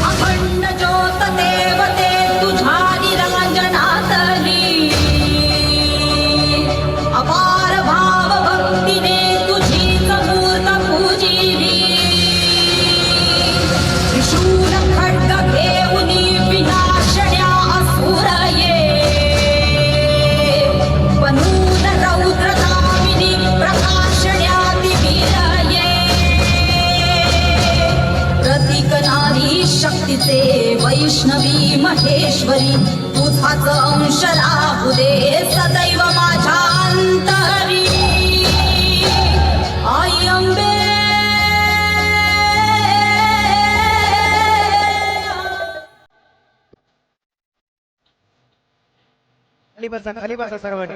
अखंड ज्योत देवते तुझ्या निरांजनातली अपार भाव भक्तीने तुझीच मूर्त पूजिली त्रिशूल खड्ग घेऊनी विनाशण्या असुर ये बनून रौद्र दामिनी प्रकाशण्या दिवीर ये प्रतीक नारी शक्तीचे वैष्णवी महेश्वरी तुझाच अंश राहू दे सदैव माझ्या अंतरी आई अंबे खाली बसा सर्वांनी.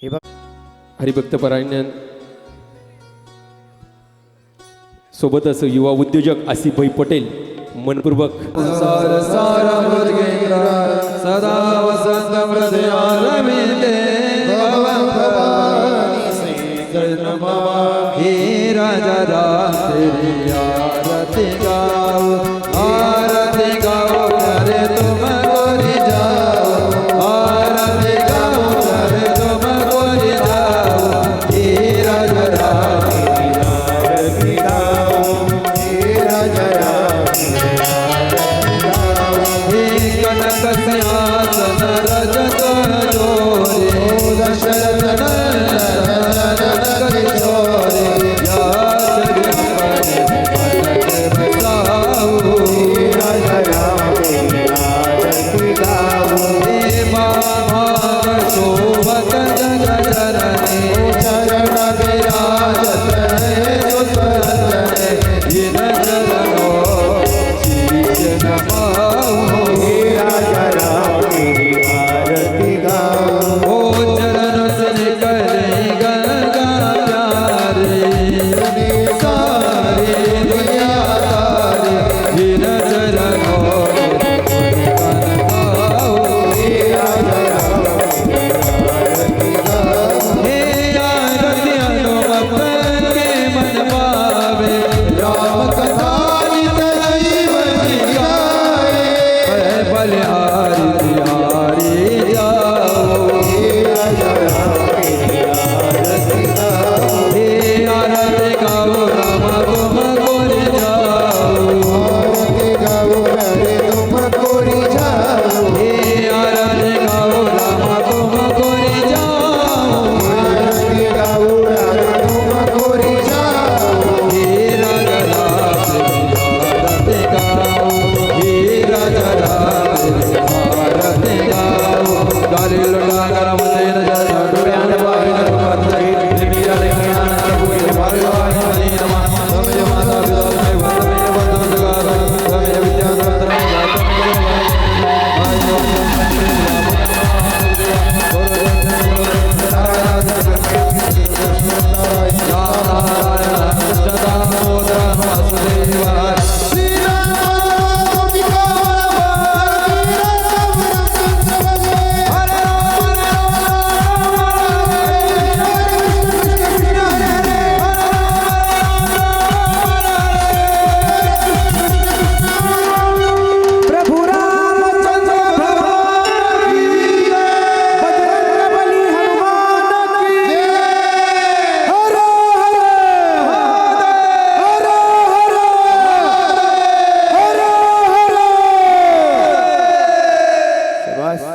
हे बघ हरिभक्त परायण सोबतच युवा उद्योजक आसिफभाई पटेल मनपूर्वक सार सार मुर्गेंद्र सदा वसंत हृदयारविंदे भव भवानी से जय नमः हे राजा राम तेरी